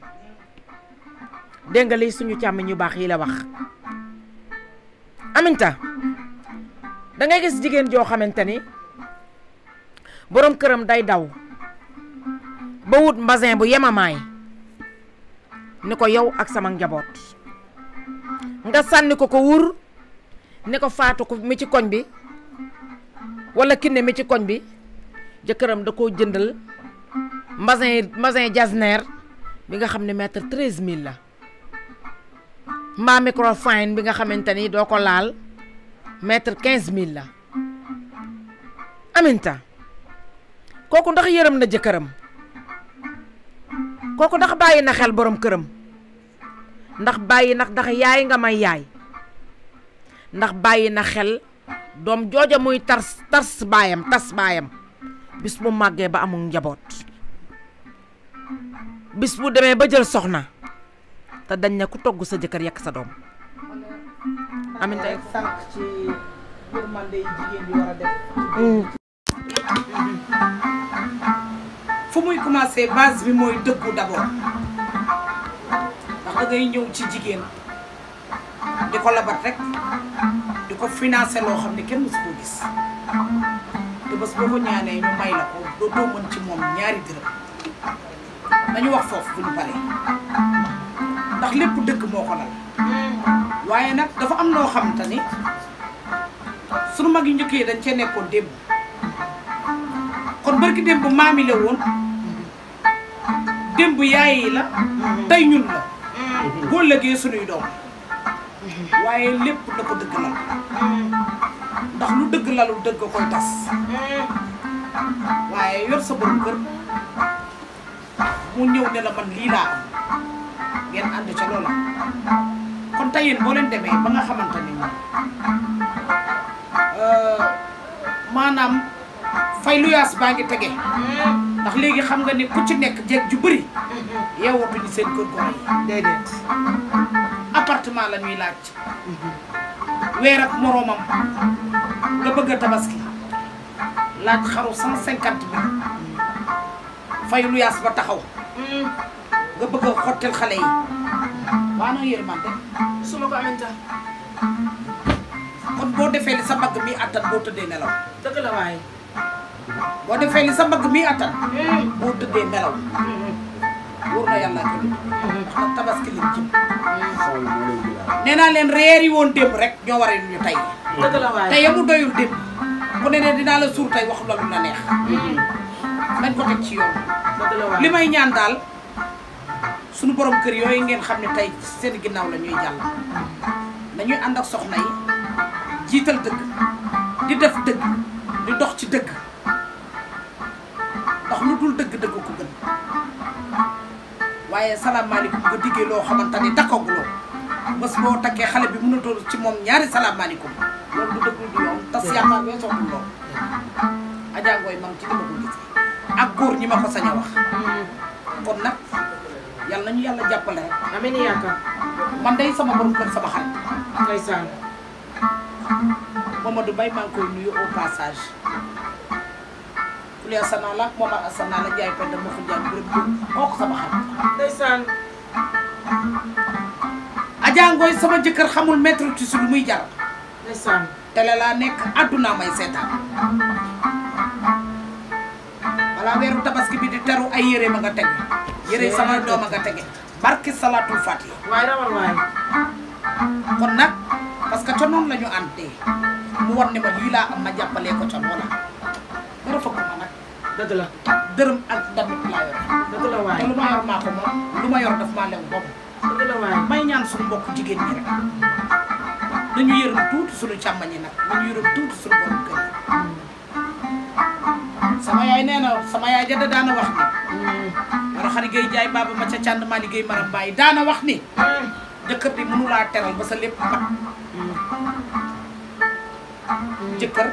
dégg nga li suñu càmm ñu baax yi la wax Aminta da ngay gis jigéen joo xamante ni borom këram day daw ba wut mbasin bu yemamaay ni ko yow ak sama njaboot nga sànni ko wur ni ko faatu ko mi ci koñ bi wala kinne mi ci koñ bi jëkkëram da koo jëndal mbasin jasner bi nga xam ne mètre 13000 la mbaa microfine bi nga xamante ni doo ko laal mètre 15000 la Aminta kooku ndax yërëm na jëkkëram kooku ndax bàyyi na xel borom këram ndax bàyyi ndax yaay nga may yaay ndax bàyyi na xel doom jooja muy tas baayam bis bu màggee ba amul njaboot bis bu demee ba jël soxna te dañ ne ku togg sa jëkkër yekk sa doom Aminta sànq ci yërmande yi jigéen bi war a def fu muy commencé base bi mooy dëggu d'abord ndax da ngay ñëw ci jigéen di ko labat rek di ko financé loo xam ne kenn mësu koo gis te bés boo ko ñaanee ñu may la ko doo mën ci moom ñaari dërëm dañu wax foofu bu ñu paree ndax lépp dëgg moo ko lal waaye nag dafa am loo xamante ni sunu mag yu njëkk yi dañ cee nekkoon démb kon barki démb maami la woon démb yaay yi la tey ñun la boo lëgee sunuy doom waaye lépp na ko dëgg lal ndax lu dëgg lalu dëgg koy tas waaye yor sa borom kër mu ñëw ne la man lii laa am ngeen ànd ca loola kon tey yéen boo leen demee ba nga xamante ni maanaam fay luyaas baa ngi tege ndax léegi xam nga ni ku ci nekk jeeg ju bëri yeewatuñu seen kër goro yi déedéet appartement la ñuy laaj weer ak moroomam nga bëgg a tabaski laaj xaru 150 000 fay luyaas ba taxaw nga bëgg a xottil xale yi waa na yërmande su ma ko Aminta kon boo defee li sa mbagg mi attan boo tëddee nelaw dëgg la waaye boo defee li sa mbagg mi attan boo tëddee nelaw wóor na yàlla ko wax na tabaski liñ jëm nee naa leen reer yi woon démb rek ñoo war a ñu tey dëgg la waaye te yamu doyul démb bu ne dinaa la suur tey wax loolu na neex nañ ko teg ci yoon li may ñaan daal suñu borom kër yooyu ngeen xam ne tey seen ginnaaw la ñuy jàll nañuy ànd ak soxna yi jiital dëgg di def dëgg di dox ci dëgg ndax lu dul dëgg dëgg ko gën waaye salaamaaleykum nga diggee loo xamante ni takkaguloo bés boo takkee xale bi mënatoo ci moom ñaari salaamaaleykum loolu du dëgg du yoon tas yaakaar wee soxul loolu ajaangooy man ci li ma ko gisee ak góor ñi ma ko sañ a wax kon nag yàlla nañu yàlla jàppale rek amiin yaakaar man day sama borom kër sama xarit ndeysaan Mamadou Mbaye maa ngi koy nuyu au passage Kuli Asana la Momar Asana la Ndiaye Penda ma ko jaay bërëb kooku sama xarit ndeysaan Adja Ngoy sama jëkkër xamul mètre tissu lu muy jar ndeysaan télé laa nekk àdduna may seetaan wala weeru tabaski bi di teru ay yére ma nga tege yére sama doom a nga tege barki salaatul fatiha. waay rawal waay. kon nag parce que ca noonu la ñu àndee mu war ne ma lii laa am ma jàppalee ko ca loola dara fëgg ma nag dëgg la. dërëm ak damit laa yor dëgg la waay. te lu ma yor maa ko moom lu ma yor daf maa lew boobu dëgg la waay. may ñaan suñu mbokk jigéen ñi rek nañu yërëm tuuti suñu càmmañ yi nag nañu yërëm tuuti suñu borom kër yi sama yaay nee na sama yaay jadda daana wax ni war a xari gay jaay baaba ma ca cànd maa liggéey maram bàyyi daana wax ni jëkkër di mënulaa teral ba sa lépp mat jëkkër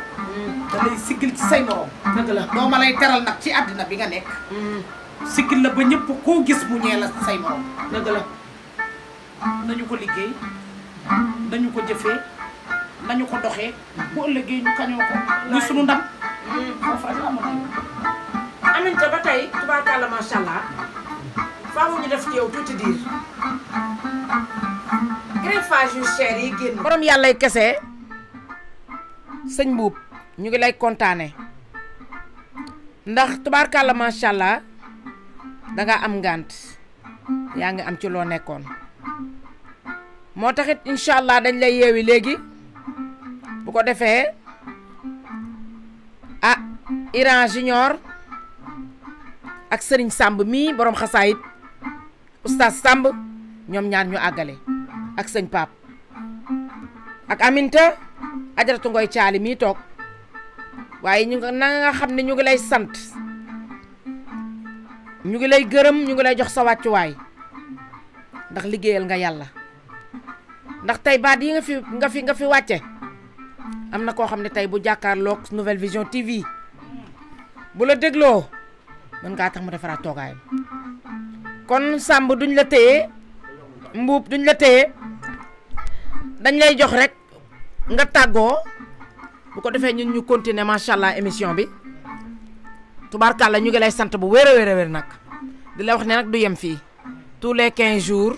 da lay siggil ci say morom dëgg la. doo ma lay teral nag ci àddina bi nga nekk siggil la ba ñëpp koo gis mu ñee la say morom dëgg la. nañu ko liggéey nañu ko jëfee nañu ko doxee bu ëllëgee ñu kañoo ko muy sunu ndam foofu rek la amoon Aminta ba tey tubaarkàlla macha allah faaw ñu def ci yow tuuti diir greffage yu cher yi génn. borom yàllay kese sëñ Mbuub ñu ngi lay kontaane ndax tubaarkàlla macha allah danga am ngànt yaa ngi am ci loo nekkoon moo taxit incha allah dañ lay yeewi léegi bu ko defee ah Iran Junior ak sëriñ Samb mii borom xasaayit oustaz Samb ñoom ñaar ñu àggale ak sëñ Paap ak Aminta ajaratu ngoy caali mii toog waaye ñu nga nga xam ne ñu ngi lay sant ñu ngi lay gërëm ñu ngi lay jox sa wàccuwaay ndax liggéeyal nga yàlla ndax tey baat yi nga fi wàcce am na koo xam ne tey bu jàkkaarloog Nouvelle Vision TV bu la dégloo mën ngaa tax mu defaraat toogaayam kon Samb duñ la téye Mbuub duñ la téye dañ lay jox rek nga tàggoo bu ko defee ñun ñu continuer macha allah émission bi tubaarkàlla ñu ngi lay sant bu wér a wér nag di la wax ne nag du yem fii tous les 15 jours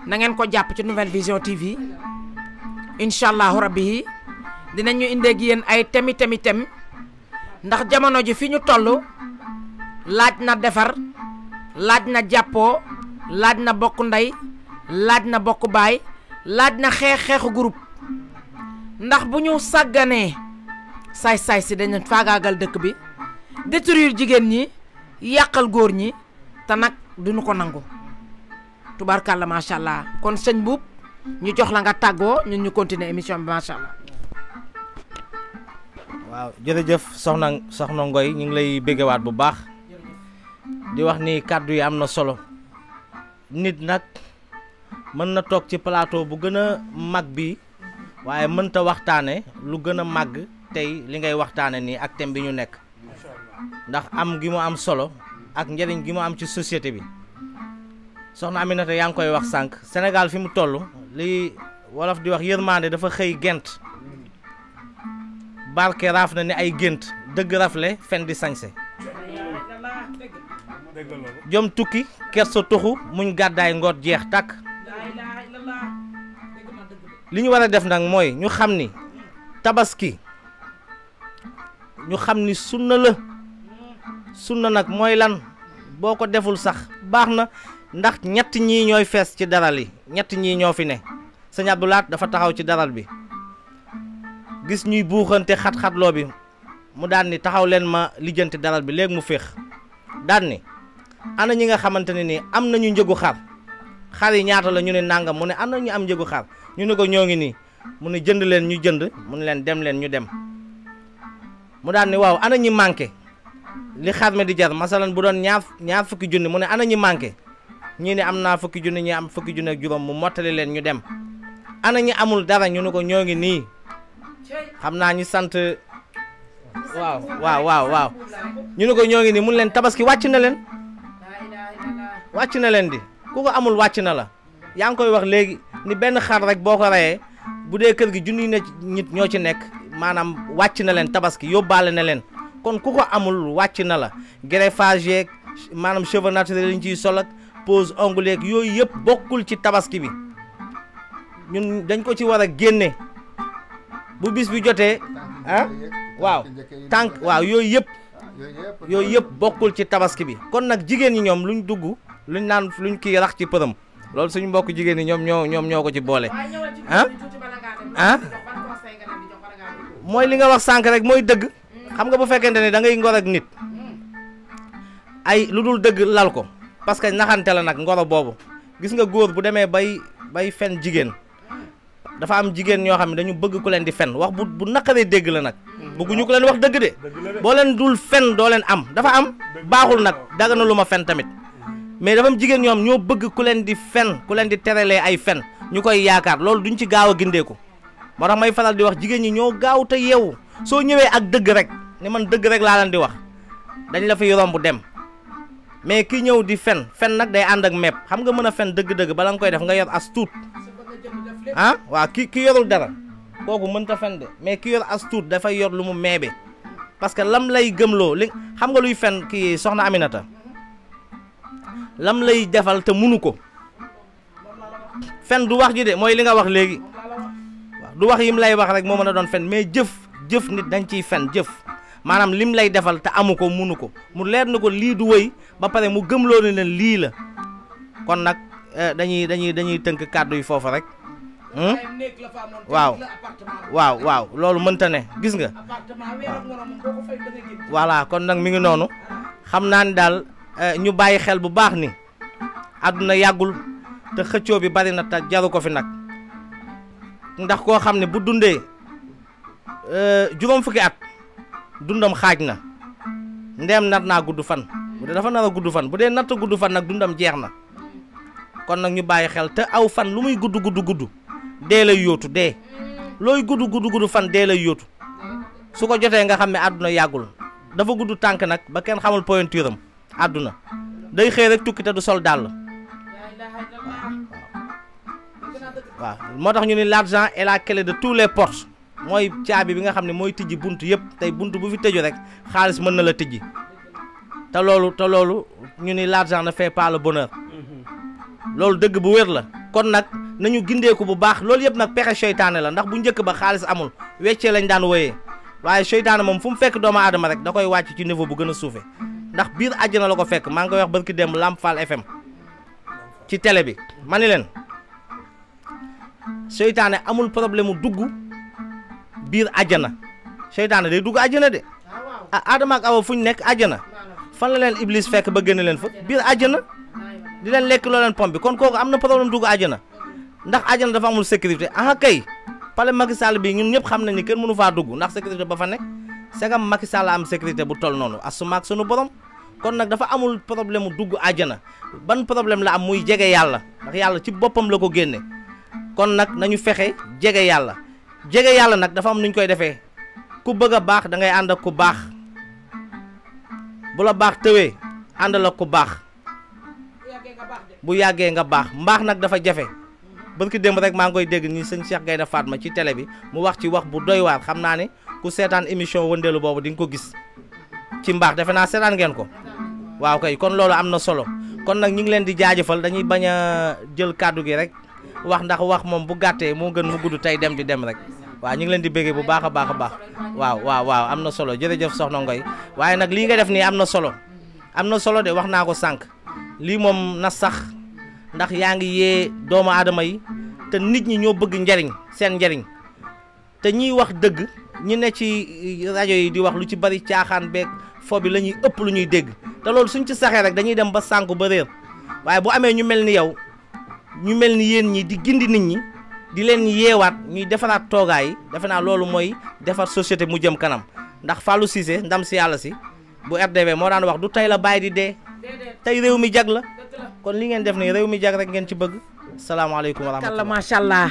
na ngeen ko jàpp ci Nouvelle Vision TV incha allahu rabbi dinañu indeeg yéen ay temi ndax jamono ji fi ñu toll laaj na defar laaj na jàppoo laaj na bokk ndey laaj na bokk baay laaj na xeexu groupe ndax bu ñu sàgganee saay-saay si dañu faagaagal dëkk bi détruire jigéen ñi yàqal góor ñi te nag duñu ko nangu tubaarkàlla macha allah kon sëñ Mbuub ñu jox la nga tàggoo ñun ñu continuer émission bi macha allah. waaw jërëjëf soxna Ngoy ñu ngi lay béggewaat bu baax di wax ni kàddu yi am na solo nit nag mën na toog ci plateau bu gën a mag bi waaye mënta waxtaane lu gën a màgg tey li ngay waxtaane nii ak thème bi ñu nekk ndax am gi mu am solo ak njëriñ gi mu am ci société bi soxna Aminata yaa ngi koy wax sànq Sénégal fi mu toll li wolof di wax yërmande dafa xëy gent barke raaf na ni ay gént dëgg rafle fen di sañse jom tukki kersa toxu muñ gàddaay ngoot jeex tàkk li ñu war a def nag mooy ñu xam ni tabaski ñu xam ni sunna la sunna nag mooy lan boo ko deful sax baax na ndax ñett ñii ñooy fees ci daral yi ñett ñii ñoo fi ne sëñ Abdou Lahat dafa taxaw ci daral bi gis ñuy buuxante xat-xatloo bi mu daan ni taxaw leen ma lijjanti daral bi léegi mu féex daan ni ana ñi nga xamante ne nii am nañu njëgu xar yi ñaata la ñu ne nangam mu ne ana ñu am njëgu xar ñu ne ko ñoo ngi nii mu ne jënd leen ñu jënd mu ne leen dem leen ñu dem mu daan ni waaw ana ñi manqué li xar mi di jar masalan bu doon ñaar fukki junni mu ne ana ñi manqué ñii ne am naa fukki junni ñi am fukki junni ak juróom mu mottali leen ñu dem ana ñi amul dara ñu ne ko ñoo ngi nii xam naa ñu sant waaw ñu ne ko ñoo ngi nii mun leen tabaski wàcc na leen di ku ko amul wàcc na la yaa ngi koy wax léegi ni benn xar rek boo ko reyee bu dee kër gi junni nit ñoo ci nekk maanaam wàcc na leen tabaski yóbbaale na leen kon ku ko amul wàcc na la greffage yeeg maanaam cheveux naturels yi ñu ciy sol ak pose ongle yeeg yooyu yëpp bokkul ci tabaski bi ñun dañ ko ci war a génne bu bis bi jotee waaw tànk waaw yooyu yëpp bokkul ci tabaski bi kon nag jigéen ñi ñoom luñ dugg luñ naan luñ kii rax ci përëm loolu suñu mbokk jigéen ñi ñoom ñoo ko ci boole ah mooy li nga wax sànq rek mooy dëgg xam nga bu fekkente ne da ngay ngor ak nit ay lu dul dëgg lal ko parce que naxante la nag ngoro boobu gis nga góor bu demee bay fen jigéen dafa am jigéen ñoo xam ne dañu bëgg ku leen di fen wax bu naqaree dégg la nag bëgguñu ko leen wax dëgg de boo leen dul fen doo leen am dafa am baaxul nag daga na lu ma fen tamit mais dafa am jigéen ñoom ñoo bëgg ku leen di fen ku leen di terelee ay fen ñu koy yaakaar loolu duñ ci gaaw a gindeeku moo tax may faral di wax jigéen ñi ñoo gaaw te yeewu soo ñëwee ak dëgg rek ni man dëgg rek laa leen di wax dañ la fiy romb dem mais ki ñëw di fen nag day ànd ak mepp xam nga mën a fen dëgg-dëgg bala nga koy def nga yor as tuut ah waaw ki yorul dara kooku mënta fen de mais ki yor as tuut dafay yor lu mu meebe parce que lam lay gëmloo li xam nga luy fen kii soxna Aminata lam lay defal te munu ko fen du wax ji de mooy li nga wax léegi waaw du wax yim lay wax rek moo mën a doon fen mais jëf nit dañ ciy fen jëf maanaam lim lay defal te amu ko munu ko mu leer na ko lii du wëy ba pare mu gëmloo ne leen lii la kon nag dañuy tënk kàddu yi foofu rek waaw loolu mënta ne gis nga voilà kon nag mi ngi noonu xam naa ni daal ñu bàyyi xel bu baax ni àdduna yàggul te xëccoo bi bari na te jaru ko fi nag ndax koo xam ne bu dundee juróom fukki at dundam xaaj na ndeem nar naa gudd fan bu dee dafa nar a gudd fan bu dee natt gudd fan nag dundam jeex na kon nag ñu bàyyi xel te aw fan lu muy gudd dee lay yóotu dee looy gudd fan dee lay yóotu su ko jotee nga xam ne àdduna yàggul dafa gudd tànk nag ba kenn xamul pointure am àdduna day xëy rek tukki te du sol dàll waaw moo tax ñu ni l'argent est la clé de tous les portes mooy caabi bi nga xam ne mooy tijji bunt yëpp tey bunt bu fi tëju rek xaalis mën na la tijji te loolu ñu ni l'argent ne fait pas le bonheur loolu dëgg bu wér la kon nag nañu gindeeku bu baax loolu yëpp nag pexe seytaane la ndax bu njëkk ba xaalis amul weccee lañ daan woyee waaye seytaane moom fu mu fekk doomu aadama rek da koy wàcc ci niveau bu gën a suufe ndax biir àjjana la ko fekk maa ngi koy wax barki démb Lamp Fall FM ci télé bi ma ni leen seytaane amul problème mu dugg biir àjjana seytaane day dugg àjjana de ah Adama ak Awa fu ñu nekk àjjana fan la leen Iblis fekk ba génne leen fa biir àjjana di leen lekk loo leen pom bi kon kooku am na problème dugg àjjana ndax àjjana dafa amul sécurité ah kay pale Macky Sall bi ñun ñëpp xam nañ ni kenn mënu faa dugg ndax sécurité ba fa nekk segam Macky Sall am sécurité bu toll noonu asuma ak sunu borom kon nag dafa amul problème mu dugg àjjana ban problème la am muy jege yàlla ndax yàlla ci boppam la ko génne kon nag nañu fexe jege yàlla nag dafa am nuñ koy defee ku bëgg a baax da ngay ànd ak ku baax bu la baax tëwee àndal ak ku baax bu yàggee nga baax mbaax nag dafa jafe barki démb rek maa ngi koy dégg ni sëñ Cheikh Gaynde Fatma ci télé bi mu wax ci wax bu doy waar xam naa ne ku seetaan émission wëndeelu boobu di nga ko gis ci mbaax defe naa seetaan ngeen ko waaw kay kon loolu am na solo kon nag ñu ngi leen di jaajëfal dañuy bañ a jël kàddu gi rek wax ndax wax moom bu gàttee moo gën mu gudd tey dem di dem rek waaw ñu ngi leen di béggee bu baax a baax waaw am na solo jërëjëf soxna Ngoy waaye nag lii nga def nii am na solo de wax naa ko sànq lii moom na sax ndax yaa ngi yee doomu aadama yi te nit ñi ñoo bëgg njariñ seen njariñ te ñiy wax dëgg ñi ne ci rajo yi di wax lu ci bari caaxaan beeg fo bi la ñuy ëpp lu ñuy dégg te loolu suñ ci saxee rek dañuy dem ba sànku ba réer waaye bu amee ñu mel ni yow ñu mel ni yéen ñi di gindi nit ñi di leen yeewaat ñuy defaraat toogaay yi defe naa loolu mooy defar société mu jëm kanam ndax Fallou Cissé ndam si yàlla si bu RDV moo daan wax du tey la bàyyi di dee tey réew mi jag la kon li ngeen def nii réew mi jag rek ngeen ci bëgg salaamaaleykum wa rahmatulah macha allah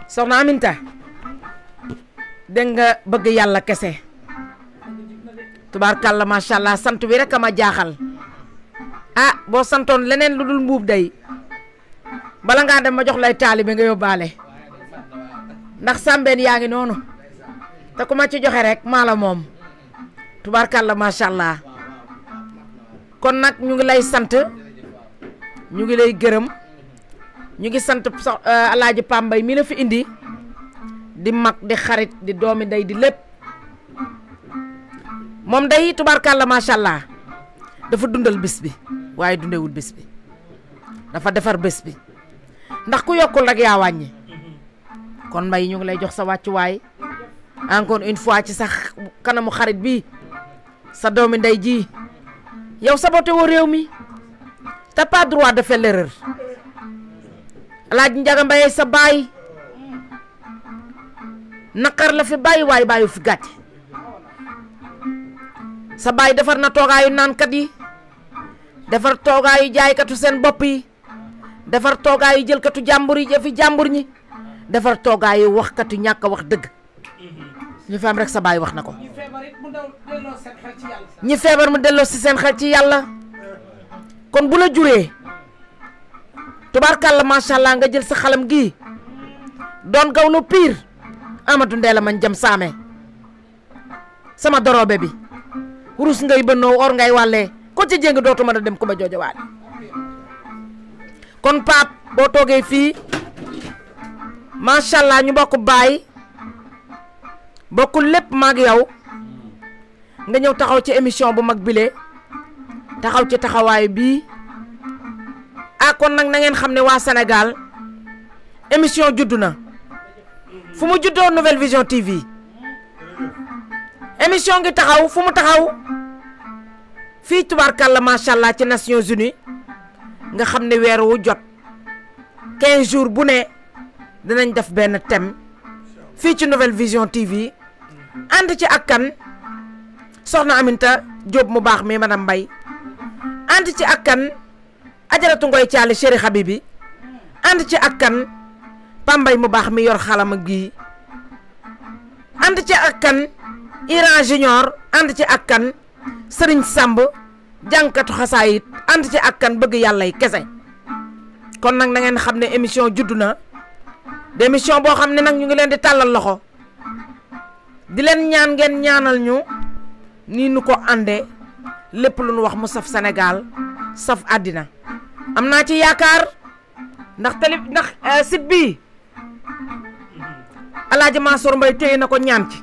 soxna Aminta dégg nga bëgg yàlla kese tubaarkàlla macha allah sant bi rek a ma jaaxal ah boo santoon leneen lu dul mbuub day bala ngaa dem ma jox lay taalibe nga yóbbaale ndax sàmbeen yaa ngi noonu te ku ma ci joxe rek maa la moom tubaarkàlla macha allah kon nag ñu ngi lay sant ñu ngi lay gërëm ñu ngi sant alaaji Pambay mi la fi indi di mag di xarit di doomi ndey di lépp moom day tubaarkàlla macha allah dafa dundal bis bi waaye dundewul bis bi dafa defar bés bi ndax ku yokkul rek yaa wàññi kon Mbaye ñu ngi lay jox sa wàccuwaay encore une fois ci sax kanamu xarit bi sa doomi ndey ji yow saboté woo réew mi t'as pas droit de faire l'erreur Alaaji Njaga Mbaye sa baay naqar la fi bàyyi waaye bàyyi fi gàcce sa baay defar na toogaayu naankat yi defar toogaayu jaaykatu seen bopp yi defar toogaayu jëlkatu jàmbur yi jëfi jàmbur ñi defar toogaayu waxkatu ñàkk a wax dëgg ñu fi am rek sa baay wax na ko ñi feebar mu delloo si seen xel ci yàlla kon bu la juree tubaarkàlla macha allah nga jël sa xalam gii doon gawlo piir Amadou Ndéla man jam saame sama doroobe bi rus ngay bënnoo or ngay wàllee ko ci jéng dootu mën a dem ku ma joojo waale kon Pape boo toogee fii macha allah ñu bokk baay bokkul lépp maag yow nga ñëw taxaw ci émission bu mag bile taxaw ci taxawaay bii kon nag na ngeen xam ne waa Sénégal émission juddu na fu mu juddoo Nouvelle Vision TV émission ngi taxaw fu mu taxaw fii tubaarkàlla macha allah ci Nations Unies nga xam ne weer wu jot 15 jours bu ne dinañ def benn thème fii ci Nouvelle Vision TV ànd ci ak kan soxna Aminta Diop mu baax mi madame Mbaye ànd ci ak kan ajaratu ngoy caali chéri Habibi ànd ci ak kan Pambay mu baax mi yor xalama gi ànd ci ak kan Iran Junior ànd ci ak kan Sëriñ Samb jànkatu xasaayit ànd ci ak kan bëgg yàlla yi kese kon nag na ngeen xam ne émission juddu na de émission boo xam ne nag ñu ngi leen di tàllal loxo di leen ñaan ngeen ñaanal ñu nii nu ko àndee lépp lu nu wax mu saf Sénégal saf àddina am naa ci yaakaar ndax site bii Alaaji Mansour Mbaye téye na ko ñaan ci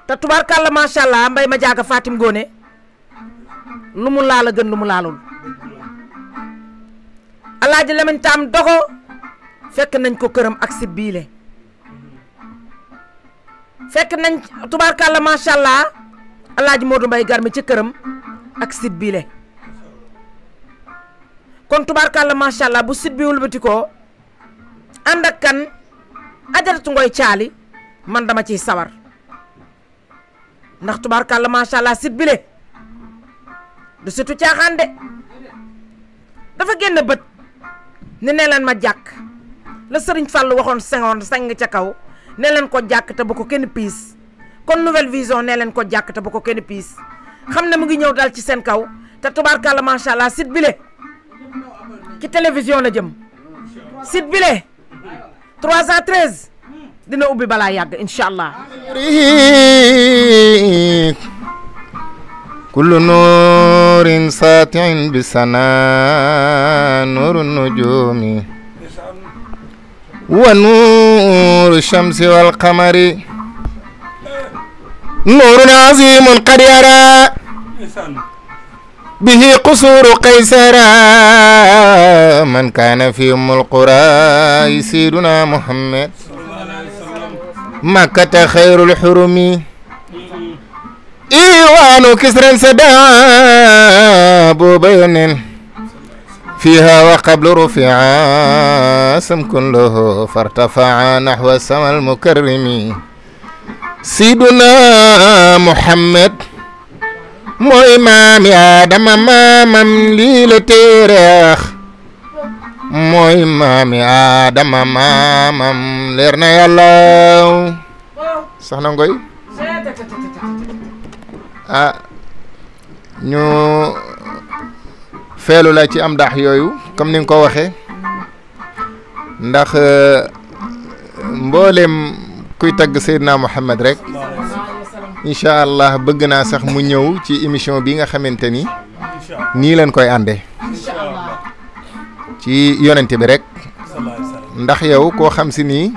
te tubaarkàlla macha allah Mbaye ma jaaga Fatim Ngoone lu mu laal a gën lu mu laalul Alaaji Lamin Taam Dogo fekk nañ ko këram ak site bii le fekk nañ tubaarkàlla macha allah Alaaji Modou Mbaye Garmi ci këram ak site bii le kon tubaarkàlla macha allah bu site bi wëlbati ko ànd ak kan ajaratu ngoy caali man dama ciy sawar ndax tubaarkàlla macha allah site bi le du situ caaxaan de dafa génn bët ne nee leen ma jàkk la Sëriñ Fall waxoon seng ca kaw ne leen ko jàkk te bu ko kenn piis kon Nouvelle Vision ne leen ko jàkk te bu ko kenn piis xam ne mu ngi ñëw dal ci seen kaw te tubaarkàlla macha allah site bi le ci télévision la jëm site bi le 313 dina ubbi balaa yàgg incha allah kullu nuurin saatiin bi sana nuuru nujumi wa nuuru shamsi wal qamari nuurun azimun qad yara bihi qusuru qaysara man kaana fi ummul qura sayyiduna Muhammad makkata xayrul xurumi iwaanu kisran sada booba yonen fiha wa qablu rufi'a samkun lahu fartafa'a nahwa samal mukarrimi sayyiduna Muhammad mooy maami Adama maamam lii la téereex mooy maami Adama maamam leer na yàlla soxna Ngoy ñu feelu la ci am dax yooyu comme ni nga ko waxee ndax mboolem kuy tagg Seydina Muhammad rek incha allah bëgg naa sax mu ñëw ci émission bi nga xamante ni nii leen koy àndee ci yonent bi rek ndax yow koo xam si nii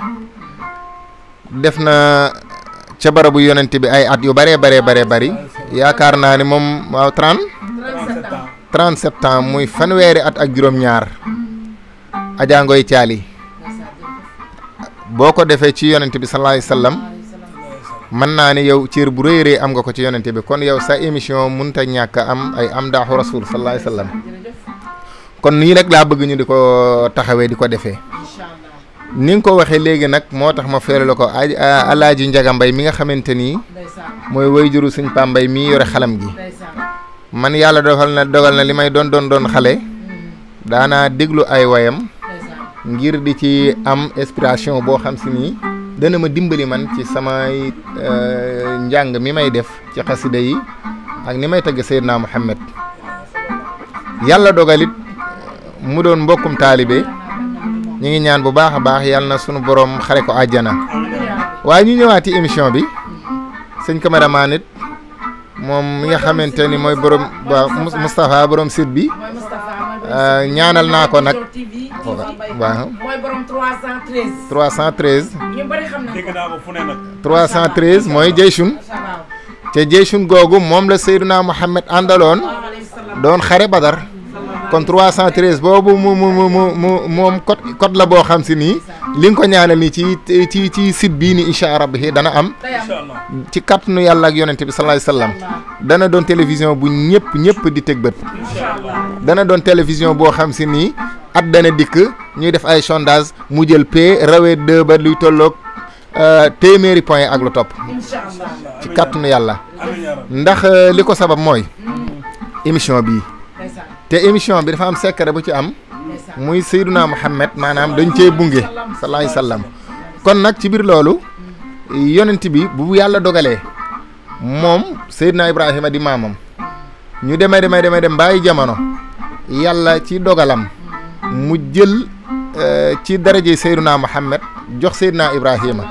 def na ca barabu yonent bi ay at yu bari yaakaar naa ni moom waaw 37 37 ans muy fanweeri at ak juróom-ñaar Adja Ngoye Thiali boo ko defee ci yonent bi sallallahu alayhi wasallam mën naa ne yow cër bu rëy rëy am nga ko ci yonent bi kon yow sa émission mënta ñàkk am ay am daaxu rasul sallallahu alayhi wasallam kon nii rek laa bëgg ñu di ko taxawee di ko defee ni nga ko waxee léegi nag moo tax ma feere la ko Alaaji Njaga Mbay mi nga xamante ni mooy wayjuru Sëñ Pam Mbay mii yore xalam gi man yàlla dogal na li may doon xale daanaa déglu ay wayam ngir di ci am inspiration boo xam si nii dana ma dimbali man ci samay njàng mi may def ci xasida yi ak ni may tagg Seydina Muhammad yàlla dogalit mu doon mbokkum taalibe ñu ngi ñaan bu baax a baax yàlla na sunu borom xare ko àjjana waaye ñu ñëwaati émission bi sëñ cameraman it moom mi nga xamante ni mooy borom waaw Moustapha borom site bi ñaanal naa ko nag waaw mooy borom 313. 313 ñu bari xam nañ dégg naa ko fu ne nag 313 mooy Jeyshun te Jeyshun googu moom la Seydina Muhammad àndaloon doon xare Badar kon 313 boobu moom code la boo xam si nii li nga ko ñaanal nii ci site bii nii incha allah rabbi dana am ci kàttanu yàlla ak yonente bi sallallahu alayhi wasallam dana doon télévision bu ñëpp di teg bët dana doon télévision boo xam si nii at dana dikk ñuy def ay sondage mu jël P rawee 2 ba luy tolloog téeméeri point ak lu topp ci kàttanu yàlla ndax li ko sabab mooy émission bii te émission bi dafa am secret bu ci am muy Seydina Muhammad maanaam dañ cee bunge sallallahu alayhi wasallam kon nag ci biir loolu yonent bi bu yàlla dogalee moom Seydina Ibrahima di maamam ñu dem bàyyi jamono yàlla ci dogalam mu jël ci daraje Seydina Muhammad jox Seydina Ibrahima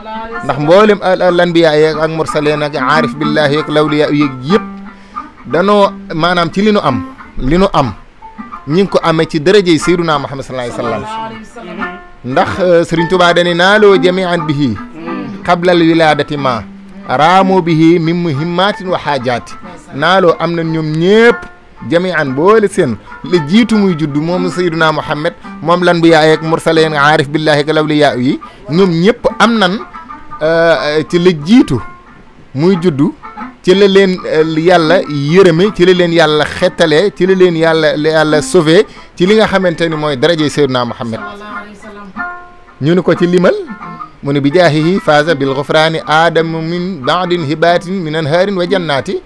ndax mboolem al-anbiya yeeg ak mursaleen ak aarif billahi yeeg lawliya yeeg yëpp danoo maanaam ci li nu am ñi ngi ko amee ci daraje Seydina Muhammad sallallahu alayhi wasallam ndax Serigne Touba dani naaloo jami'an bihi qabla al wiladati ma raamu bihi min muhimmatin wa haajaati naaloo am na ñoom ñëpp jami'an boole seen la jiitu muy judd moom Seydina Muhammad moom lan bi yaay ak mursaleen aarif billahi ak lawliya yi ñoom ñëpp am nan ci la jiitu muy juddu ci la leen yàlla yërëme ci la leen yàlla xettalee ci la leen yàlla sauvé ci li nga xamante ni mooy daraje Seydina Muhammad ñu ni ko ci limal mu ne bi jaahihi faaza bil ghufraani aadamu min baadin hibaatin min anhaarin wa jannaati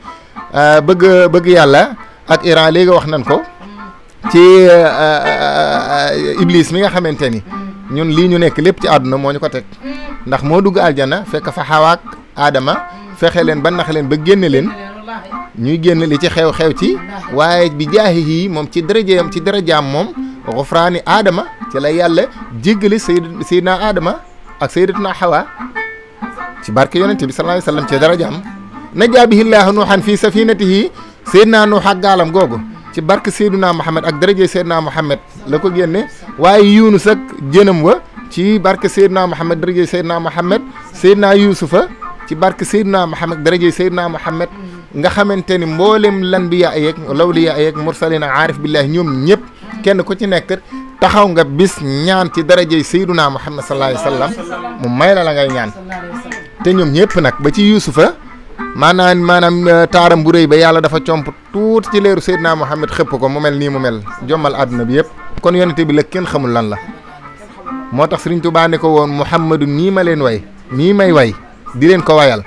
bëgg yàlla ak Iran léegi wax nañ ko ci Iblis mi nga xamante ni ñun lii ñu nekk lépp ci àdduna moo ñu ko teg ndax moo dugg aljana fekk fa xawaak aadama fexe leen ba nax leen ba génne leen ñuy génn li ci xew ci waaye bi jaahihi moom ci darajaam moom xufraani aadama ci la yàlla jéggale Seydina Aadama ak Sayyidatuna Hawa ci barke yonente bi sallallahu alayhi wasallam ci darajaam najaa bihi llaahu nuuhan fii safinatihi Seydina Nuux ak gaalam googu ci barke Seydina Muhammad ak daraje Seydina Muhammad la ko génne waaye Yunus ak jënam wa ci barke Seydina Muhammad daraje Seydina Muhammad Seydina Yuusufa ci barke Seydina Muhammad daraje Seydina Muhammad nga xamante ni mboolem lanbiya yeeg lawliya yeeg mursalin ak aarif billahi ñoom ñëpp kenn ku ci nekk taxaw nga bis ñaan ci daraje Seydina Muhammad sallallahu alayhi wasallam mu may la ngay ñaan te ñoom ñëpp nag ba ci Yuusufa maanaam taaram bu rëy ba yàlla dafa comp tuuti ci leeru Seydina Muhammad xëpp ko mu mel nii mu mel jommal àdduna bi yëpp kon yonente bi la kenn xamul lan la moo tax Sëriñ Tuubaa ne ko woon Muhammadu nii ma leen way nii may way di leen ko wayal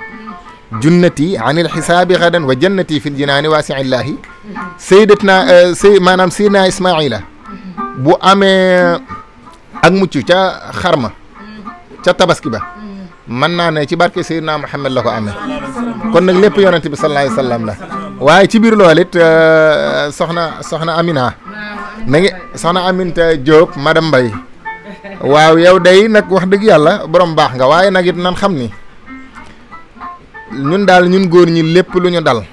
junnati anil xisaabi gadan wa jannati fil jinaani waasi'illahi maanaam Seydina Ismaila bu amee ak mucc ca xarma ca tabaski ba mën naa ne ci barke Seydina Muhammad la ko amee kon nag lépp yonente bi sallallahu alayhi wasallam la waaye ci biir loolu it soxna Amina na ngi soxna Aminta Diop madame Mbaye waaw yow day nag wax dëgg yàlla borom baax nga waaye nag it nan xam ni ñun daal ñun góor ñi lépp lu ñu dal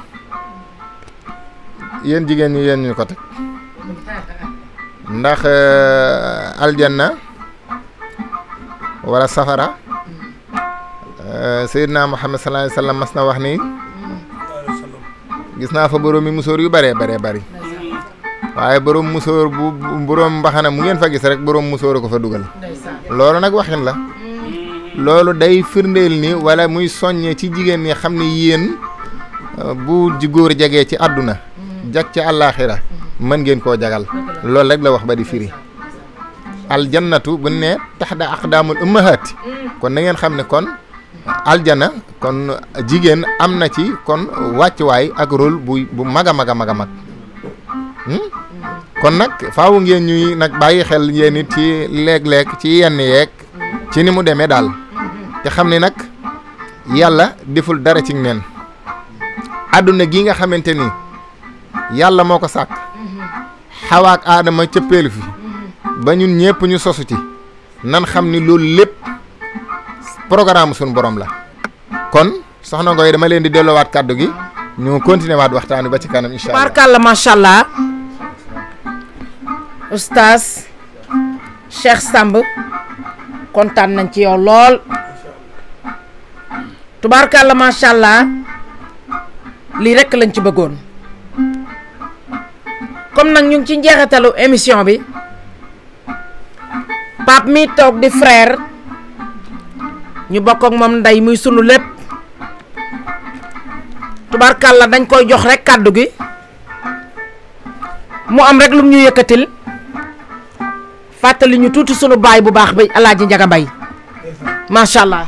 yéen jigéen ñi yéen ñu ko teg ndax aljanna wala safara Seydina Muhammad sallallahu alayhi wasallam mas na wax ni gis naa fa boroomi musóor yu bëree bari waaye borom musóor bu borom mbaxana mu ngeen fa gis rek borom musóor ko fa dugal loolu nag waxin la loolu day firndeel ni wala muy soññe ci jigéen ñi xam ne yéen bu góor jagee ci àdduna jag ci àllaaxira mën ngeen koo jagal loolu rek la wax ba di firi aljannatu bu ne taxda aqdaamul ummahaati kon na ngeen xam ne kon aljana kon jigéen am na ci kon wàccuwaay ak rôle bu mag a mag a mag a mag kon nag faawu ngeen ñuy nag bàyyi xel yéen it ci léeg-léeg ci yenn yeeg ci ni mu demee daal te xam ne nag yàlla deful dara ci neen àdduna gi nga xamante ni yàlla moo ko sàkk xawaak aadama cëppeelu fi ba ñun ñëpp ñu sosu ci nan xam ni loolu lépp programme suñu borom la kon soxna Ngoye dama leen di delloowaat kàddu gi ñu continuer waat waxtaan wi ba ci kanam incha allah barkalla macha allah oustaz Cheikh Samb kontaan nañ ci yow lool tubaarkalla macha allah lii rekk lañ ci bëggoon comme nag ñu ngi ci njeexitalu émission bi Pape mi toog di frère ñu bokk ak moom ndey muy sunu lépp tubaarkalla dañ koy jox rek kàddu gi mu am rek lum ñu yëkkatil fàttali ñu tuuti sunu baay bu baax bi Alaaji Njaga Mbay macha allah.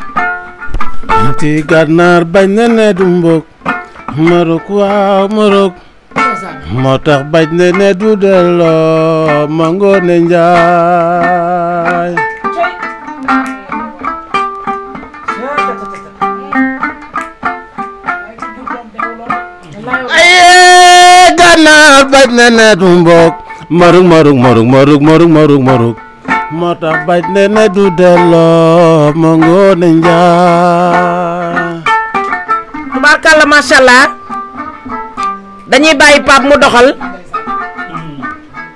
ti gànnaar bañ na ne du mbokk Marok waaw Marok moo tax bañ na ne du delloo ma Ngoone Njaay aye gànnaar bañ na ne du mbokk Marok moo tax bañ na ne du delloo ma Ngoone Njaay tubaarkalla macha allah dañuy bàyyi Pape mu doxal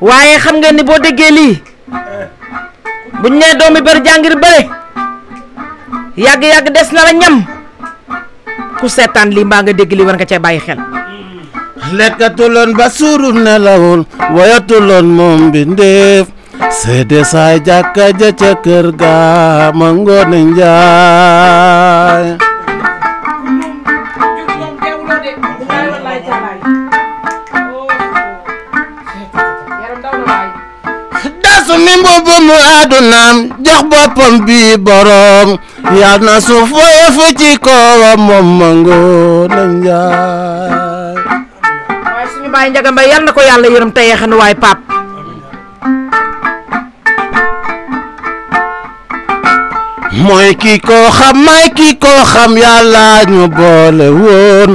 waaye xam ngeen ni boo déggee lii buñ nee doomi bër jàngir bëre yàgg-yàgg des na la ñam ku seetaan lii mbaa nga dégg lii war nga cee bàyyi xel lekkatuloon ba suuru nelawul woyatuloon moom bi ndéef seede saay jàkka ja ca kër ga ma Ngoone Njaay dasu mi mbubu mu àddunaam jox boppam bi boroom yal na suuf woyofu ci kawam moom ma Ngoone Njaay waaye suñu baay Njaga Mbay yal na ko yàlla yërëm te yeexanu waay Pape mooy kii koo xam may kii koo xam yàlla ñu boole woon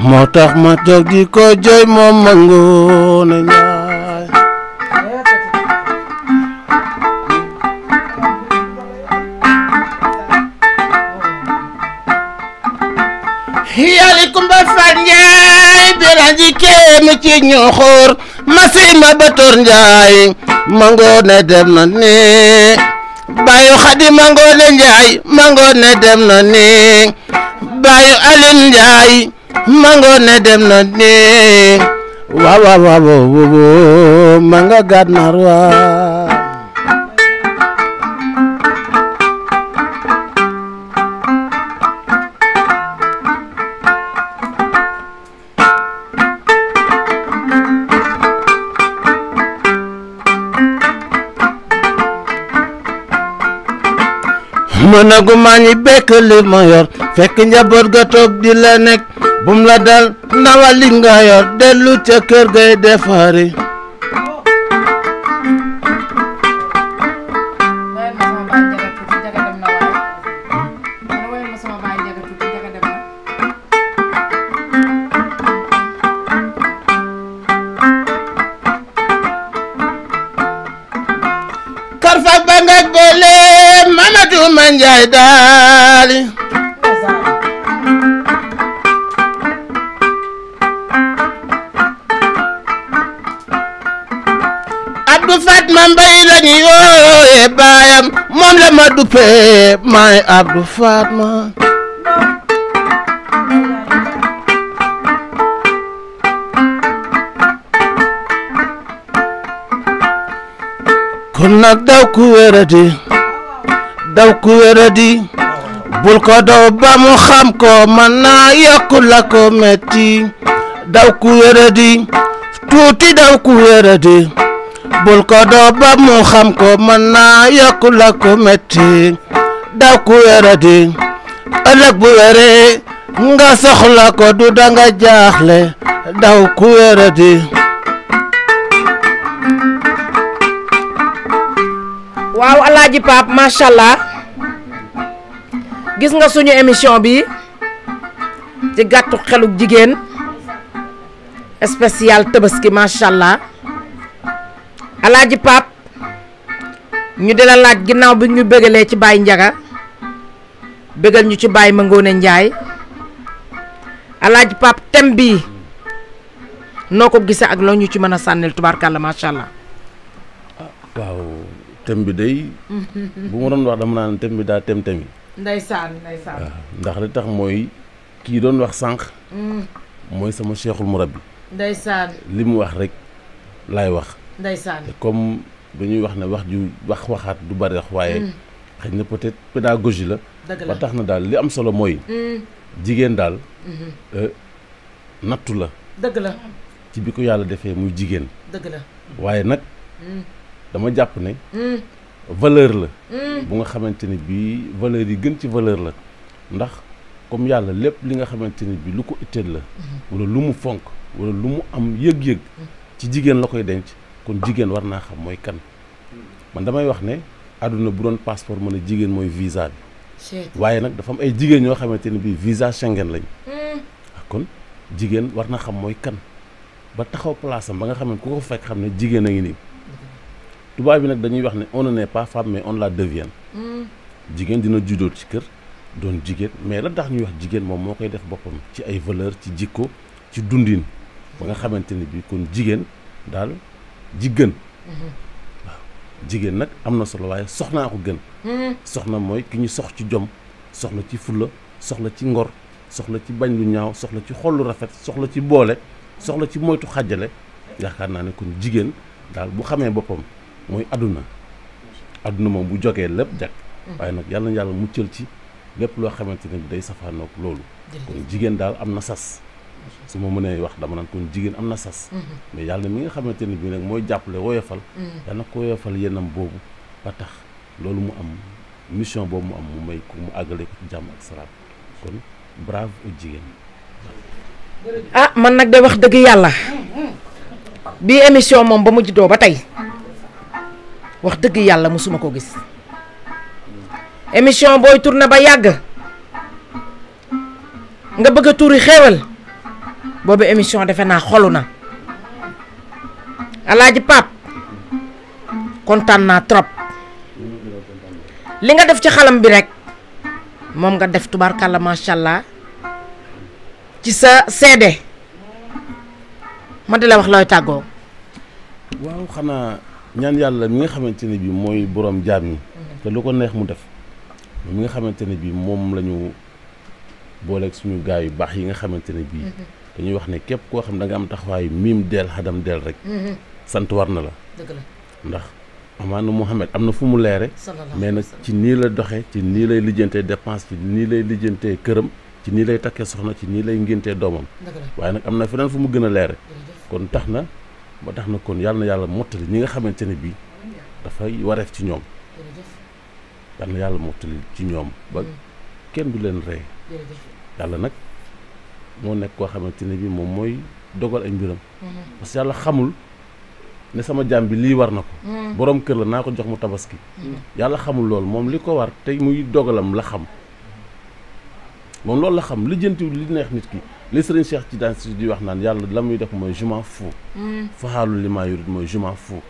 moo tax ma toog di ko jooy moom ma Ngoone Njaay yàlla kumba fat Njaay biranji kéemu ci ñoxoor ma sey ma batoor Njaay ma Ngoone dem na ne Bayu Xadi ma Ngoone Njaay ma Ngoone dem na ni Bayu Alin Njaay ma Ngoone dem na ni waaw ma nga Gànnaar waa mënagu maa ñi bekk li ma yor fekk njaboot ga toog di la nekk bum la dal ndawal li nga yor dellu ca kër gay defari karfak ba nga boole Mamadou Mandiaye daali Abdou Fatma Mbaye la ñu yooye baayam moom la ma duppee maay Abdou Fatma kon nag daw ku wéradi bul ko daw ba mu xam ko mën naa yokk la ko metti daw ku wéradi tuuti daw ku wéradi bul ko daw ba mu xam ko mën naa yokk la ko metti daw ku wéradi ëllëg bu wéree nga soxla ko du danga jaaxle daw ku wéradi waaw Alaaji Pape macha allah gis nga suñu émission bi ci gàttu xeluk jigéen spécial Tabaski macha allah Alaaji Pape ñu di la laaj ginnaaw bi ñu bëggalee ci Baye Ndiaga bëggal ñu ci Baye Mangoone Njaay Alaaji Pape thème bii noo ko gisee ak loo ñu ci mën a sànnil tubaarkàlla macha allah. waaw thème bi day bu ma doon wax dama naan thème bi daa thème yi. ndeysaan. waaw ndax li tax mooy kii doon wax sànq. mooy sama cheikhul murabbi. ndeysaan. li mu wax rek laay wax. ndeysaan. te comme dañuy wax ne wax ju waxaat du bari wax waaye. xëy na peut-être pédagogie la. ba tax na daal li am solo mooy. jigéen daal. nattu la. dëgg la. ci bi ko yàlla defee muy jigéen. dëgg la. waaye nag. dama jàpp ne. valeur la. bu nga xamante ne bii valeur yi gën ci valeur la ndax comme yàlla lépp li nga xamante ne bii lu ko itteel la. wala lu mu fonk wala lu mu am yëg-yëg. ci jigéen la koy denc kon jigéen war naa xam mooy kan. man damay wax ne àdduna bu doon passeport mën a jigéen mooy visa bi. waaye nag dafa am ay jigéen ñoo xamante ne bii visa Schengen lañ. kon jigéen war na xam mooy kan ba taxaw place am ba nga xam ne ku ko fekk xam ne jigéen a ngi nii. tubaab bi nag dañuy wax ne on ne n'est pas femme mais on la devient. jigéen dina juddoo ci kër doon jigéen mais la tax ñuy wax jigéen moom moo koy def boppam ci ay valeur ci jikko ci dundin ba nga xamante ne bii kon jigéen daal jigéen. waaw jigéen nag am na solo waaye soxnaa ko gën. soxna mooy ki ñu sox ci jom soxla ci fulla soxla ci ngor soxla ci bañ lu ñaaw soxla ci xol lu rafet soxla ci boole soxla ci moytu xàjjale yaakaar naa ne kon jigéen daal bu xamee boppam. mooy àdduna moom bu jógee lépp jag waaye nag yàlla na yàlla muccal ci lépp loo xamante ne day safaanoog loolu kon jigéen daal am na sas su ma mënee wax dama naan kon jigéen am na sas mais yàlla na mi nga xamante ne bii nag mooy jàppale woyofal yàlla na ko woyofal yennam boobu ba tax loolu mu am mission boobu mu am mu may ko mu àggale ko ci jàmm ak salaam kon brave au jigéen ah man nag de wax dëgg yàlla bii émission moom ba mu juddoo ba tey wax dëgg yàlla musuma ko gis émission booy tourné ba yàgg nga bëgg a tuuri xéewal boobu émission defe naa xolu na Alaaji Pape kontaan naa trop li nga def ci xalam bi rek moom nga def tubaarkàlla macha allah ci sa seede ma di la wax looy tàggoo. waaw xanaa ñaan yàlla mi nga xamante ne bii mooy borom jaam ñi te lu ko neex mu def mi nga xamante ne bii moom la ñu booleeg suñu gaay yu baax yi nga xamante ne bii dañuy wax ne képp koo xam da nga am taxawaayu miim deel xadam deel rek sant war na la. dëgg la ndax amaana Mouhamed am na fu mu leere mais nag ci nii la doxee ci nii lay lijjantee dépense ci nii lay lijjantee këram ci nii lay takkee soxna ci nii lay ngéntee doomam waaye nag am na feneen fu mu gën a leere kon tax na ba tax na kon yàlla na yàlla mottali ñi nga xamante ne bii dafay wareef ci ñoom yàlla na yàlla mottali ci ñoom ba kenn du leen rey yàlla nag moo nekk koo xamante ne bii moom mooy dogal ay mbiram parce que yàlla xamul ne sama jaam bi lii war na ko borom kër la naa ko jox mu tabaski yàlla xamul loolu moom li ko war tey muy dogalam la xam moom loolu la xam lijjantiwul li neex nit ki li sëriñ Cheikh Tidiane Sy di wax naan yàlla la muy def mooy je m'en fous faxaalul li maa yurit mooy je m'en fous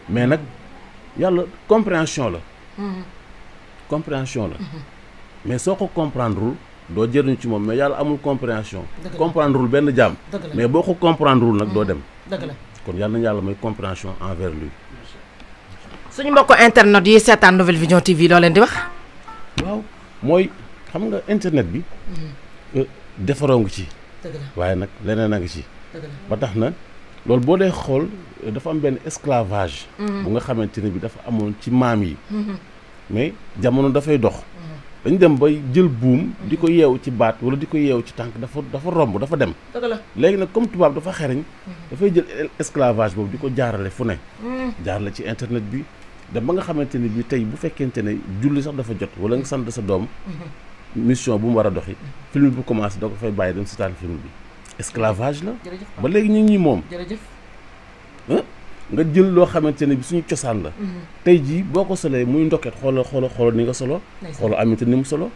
mais nag yàlla compréhension la compréhension la mais soo ko comprendrewul doo jëriñu ci moom mais yàlla amul compréhension comprendrewul benn jaam mais boo ko comprendrewul nag doo dem kon yàlla na yàlla mooy compréhension envers lui suñu mbokku internet yi seetaan Nouvelle Vision TV loo leen di wax waaw mooy xam nga internet bi defaroo ngi ci waaye nag leneen a ngi ci ba tax na loolu boo dee xool dafa am benn esclavage bu nga xamante ne bi dafa amoon ci maam yi mais jamono dafay dox dañ dem bay jël buum di ko yeew ci baat wala di ko yeew ci tànk dafa romb dafa dem léegi nag comme tubaab dafa xereñ dafay jël esclavage boobu di ko jaarale fu ne jaarale ci internet bi dem ba nga xamante ne bi tey bu fekkente ne julli sax dafa jot wala nga sant sa doom mission bu mu war a doxi film bu commencé doo ko fay bàyyi dem seetaan film bi esclavage la ba léegi ñu ngi moom nga jël loo xamante ne bi suñu cosaan la tey jii boo ko solee muy ndokket xoolal ni nga solo xoolal aminte ni mu solo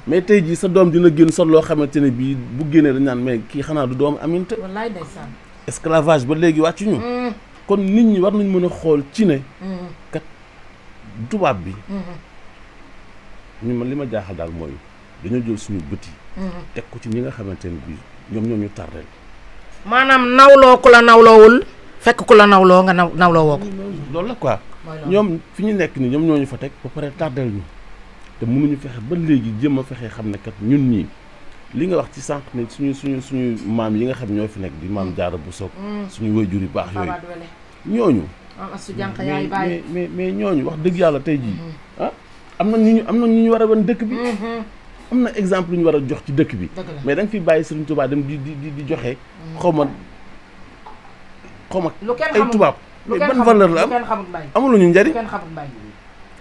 mais tey jii sa doom dina génn sol loo xamante ne bi bu génnee dañ naan mais kii xanaa du doom aminte esclavage ba léegi wàccuñu kon nit ñi war nañ mën a xool ci ne kat tubaab bi ñu man li ma jaaxal daal mooy dañoo jël suñu bët yi teg ko ci ñi nga xamante ne bi ñoom ñu tardel maanaam nawloo ku la nawloowul fekk ku la nawloo nga nawloo woo ko loolu la quoi ñoom fi ñu nekk ni ñoom ñooñu fa teg ba pare tardel ñu te mënuñu fexe ba léegi jëm a fexe xam ne kat ñun ñii li nga wax ci sànq ne suñu maam yi nga xam ñoo fi nekk di maam Jaara Buso suñu waajur yu baax yooyu ñooñu mais ñooñu wax dëgg yàlla tey jii am na ñu war a wan dëkk bi am na exemple lu ñu war a jox ci dëkk bi mais da nga fi bàyyi Serigne Touba dem di joxe xaw ma ay tubaab mais ban valeur la am amuluñu njariñ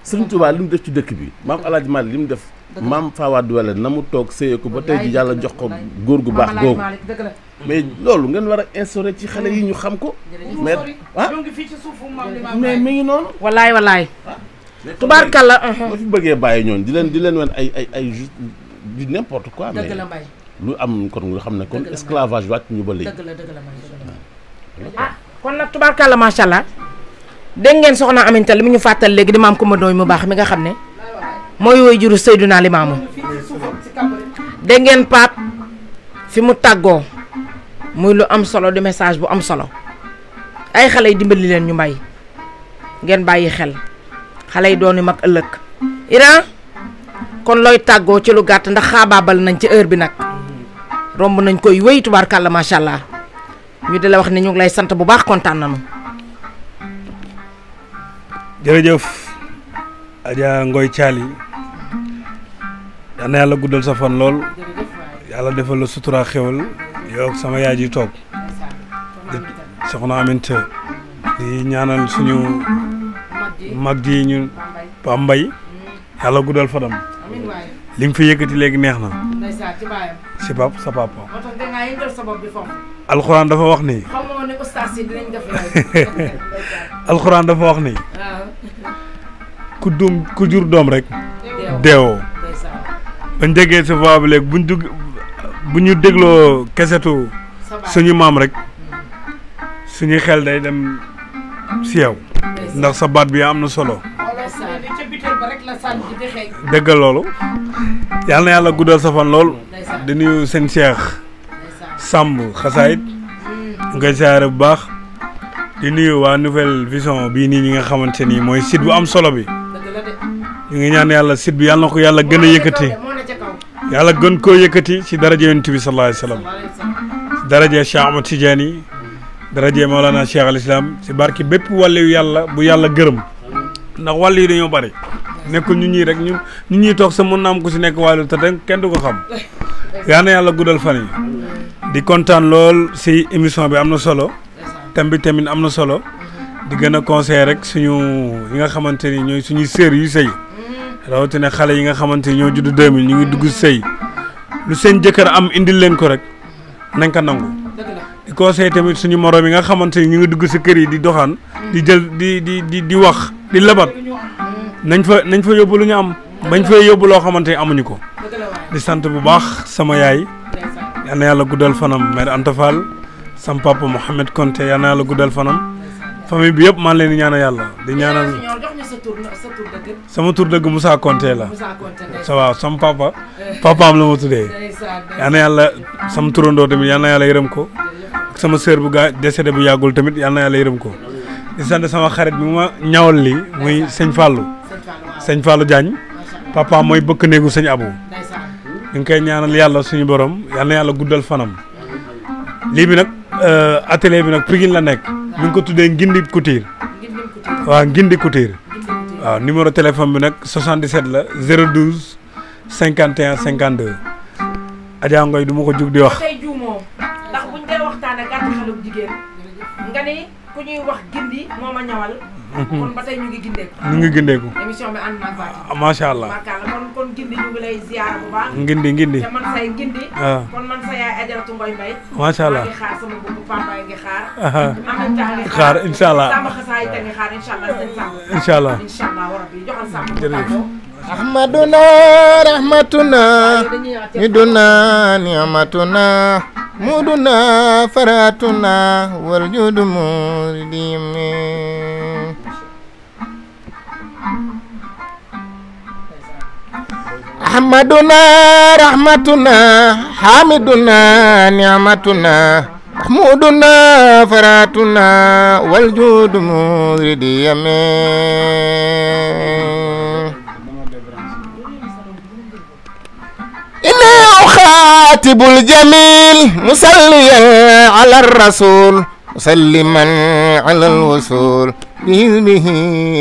Serigne Touba li mu def ci dëkk bi maam El Hadj Malick li mu def maam Fawade Wele na mu toog séyee ko ba tey ji yàlla jox ko góor gu baax googu mais loolu ngeen war a instauré ci xale yi ñu xam ko mais mais mi ngi noonu wallaay tubaarkalla ma fi bëggee bàyyi ñoon di leen wen ay du n'importe quoi mais lu am kon nga xam ne kon esclavage wàcc ñu ba léegi kon nag tubaarkalla macha allah dégg ngeen soxna Aminta li mu ñu fàttal léegi di maam Coumba Ndoye mu baax mi nga xam ne mooy woy juru Seydina Limaamu dégg ngeen Pape fi mu tàggoo muy lu am solo di message bu am solo ay xale yi dimbali leen ñu mbay ngeen bàyyi xel xale yi dooni mag ëllëg Iran kon looy tàggoo ci lu gàtt ndax xaabaabal nañ ci heure bi nag romb nañ koy wéy tubaarkàlla macha allah ñu di la wax ne ñu ngi lay sant bu baax kontaan nañu. jërëjëf Adja Ngoy Thiali yal na yàlla guddal sa fan lool yàlla defal la sutura xewal yow ak sama yaay ji toog soxna Aminta di ñaanal suñu mag ji ñu Pambay yàlla guddal fanam li nga fi yëkkati léegi neex na si pap sa papa alxuraan dafa wax ni alxuraan dafa wax ni ku jur doom rek deewoo bañ déggee sa voix bi léegi bu ñu dégloo kesetu suñu maam rek suñu xel day dem si yow ndax sa baat bi am na solo dëgg loolu yàlla na yàlla guddal sa fan lool di nuyu seen Cheikh Samb xasaayit ngay siyaare bu baax di nuyu waa Nouvelle Vision bii nii ñi nga xamante ni mooy site bu am solo bi ñu ngi ñaan yàlla site bi yàlla na ko yàlla gën a yëkkati yàlla gën koo yëkkati ci daraja yonent bi sallallahu alayhi wa sallam ci daraja Cheikh Ahmad Tidiane daraja Mawlana Cheikh al Islam ci barki bépp wàllu yàlla bu yàlla gërëm ndax wàll yi dañoo bari nekkul ñu ñii rek ñu ñuy toog sa mën na am ku si nekk wàllu te kenn du ko xam yaa na yàlla guddal fan yi di kontaan lool si émission bi am na solo thème bi tamit am na solo di gën a conseillé rek suñu yi nga xamante ni ñooy suñuy sœur yu sëy rawatina xale yi nga xamante ni ñoo judd 2000 ñu ngi dugg sëy lu seen jëkkër am indil leen ko rek nañ ko nangu di conseillé tamit suñu morom yi nga xamante ni ñu ngi dugg si kër yi di doxaan di jël di wax di labat nañ fa yóbbu lu ñu am bañ fa yóbbu loo xamante ni amuñu ko di sant bu baax sama yaay yal na yàlla guddal fanam mère Anta Fall sam papa Mouhamed Konté yal na yàlla guddal fanam famille bi yëpp maa ngi leen di ñaanal yàlla di ñaanal sama tur dëgg Moussa Konté la ça va sama papaam la ma tuddee yal na yàlla sama turandoo tamit yal na yàlla yërëm ko ak sama sœur bu décédé bu yàggul tamit yal na yàlla yërëm ko di sant sama xarit bi ma ñawal lii muy sëñ Fallou Diagne papa mooy bëkk néegu sëñ Abou ñu ngi koy ñaanal yàlla suñu borom yal na yàlla guddal fanam lii bi nag atelier bi nag Pikine la nekk ñu ngi ko tuddee Ngindi Couture waaw Ngindi Couture waaw numéro téléphone bi nag 77 la 012 51 52 Adja Ngoy du ma ko jug di wax. tey juumoo ndax buñ dee waxtaane gàtt xelum jigéen nga ni ku ñuy wax gindi moo ma ñawal. kon ba tey ñu ngi gindeeku. ñu ngi gindeeku. émission bi ànd na ak Fatou. macha allah kon gindi ñu ngi lay ziar bu baax. ngindi. te man say gindi. waaw kon man sa yaay Ajaratu Ngoy Mbay. macha allah maa ngi xaar sama boobu Papa ngi xaar. aha am nañu xaar incha allah Samba Xasaay te ngi xaar incha allah seen Samba. incha allah incha allah rabbi joxal Samba. jërëjëf. ahmaduna rahmatuna miduna ni'matuna muduna faratuna wal judu muridimi ahmaduna rahmatuna hamiduna ni'matuna muduna faratuna wal judu muridimi إني أخاطب الجميل مصليا على الرسول مسلما على الوصول بإذنه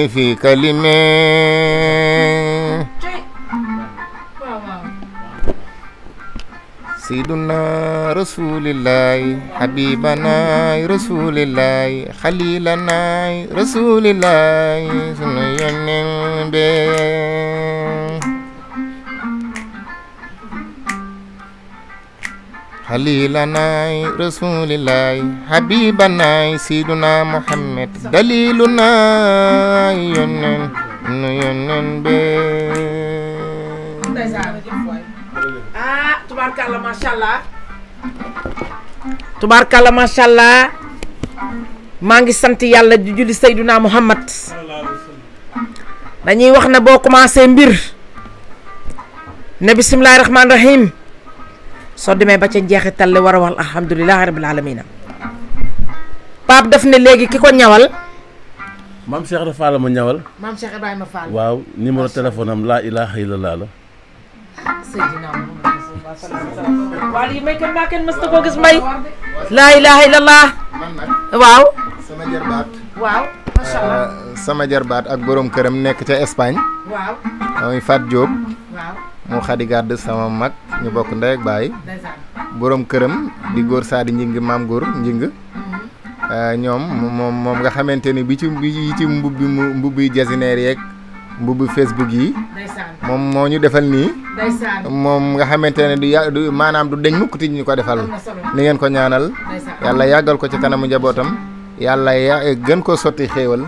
في كلمة سيدنا رسول الله حبيبنا رسول الله خليلنا رسول الله سنين خليلنا رسول الله حبيبنا سيدنا محمد دليلنا ينن tubaarkalla macha allah tubaarkalla macha allah maa ngi sant yàlla di julli Seydina Muhammad dañuy wax ne boo commencé mbir ne bisimilahi rahmaani rahim soo demee ba ca njeexital li war a wax alhamdulilahi rabil alamina Pape daf ne léegi ki ko ñawal maam Cheikh Ibra Fall ma ñawal. maam Cheikh Ibrahima Fall. waaw numéro téléphone am laa ilaaha illallah la. Seydina waaw lii may kan maa kenn mës na koo gis may laa ilaaha illallah waaw sama jarbaat waaw macha allah sama jarbaat ak borom këram nekk ca Espagne waaw mooy Fat Diop waaw mu xadi gàdd sama mag ñu bokk ndey ak baay borom këram di góor saadi njing maam góor njing ñoom moom nga xamante ni bi ci mbubbi jasineer yeeg mbubbi Facebook yi moom moo ñu defal nii moom nga xamante ne du maanaam du deñ mukk ti ñu ko defal ni ngeen ko ñaanal yàlla yàggal ko ci kanamu njabootam yàlla gën ko sotti xéewal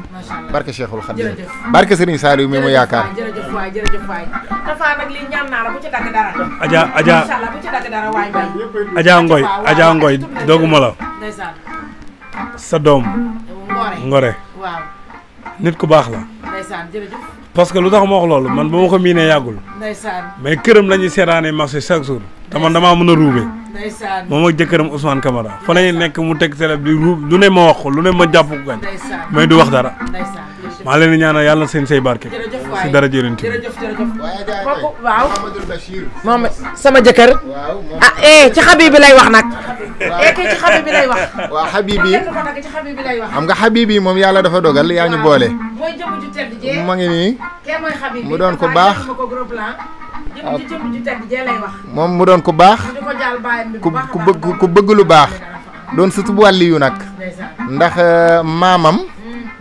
barke Cheikhul Khadim barke Serigne Saliou mi mu yaakaar jërëjëf waay jërëjëf waay dafa nag lii ñaan naa la bu ci dagg dara Adja inshallah bu ci dagg dara waay bay Adja Ngoy doguma la ndeysaan sa doom Ngore waaw nit ku baax la ndeysaan jërëjëf parce que lu tax ma wax loolu man ba ma ko miinee yàggul ndeysaan mais këram la ñuy seetaanee marché chaque jour te man damaa mën a ruube ndeysaan moom ak jëkkëram Ousmane Camara fa lañuy nekk mu teg télé di ruub lu ne ma wax ko lu ne ma jàpp ko gañ mais du wax dara maa leen di ñaanal yàlla seen say barke si dara jërënti kooku waaw moom sama jëkkër ah ci xabib bi lay wax nag kii ci xabib bi lay wax waaw xabib yi ci xabib bi lay wax xam nga xabib yi moom yàlla dafa dogal yaa ñu boole mooy jëmm ju tedd jee ma ngi nii kee mooy xabib mu doon ko baax jëmm ju tedd jee lay wax moom mu doon ko baax di ko jaal baayam bi ku bëgg lu baax doon sutub wàlli yu nag ndax maamam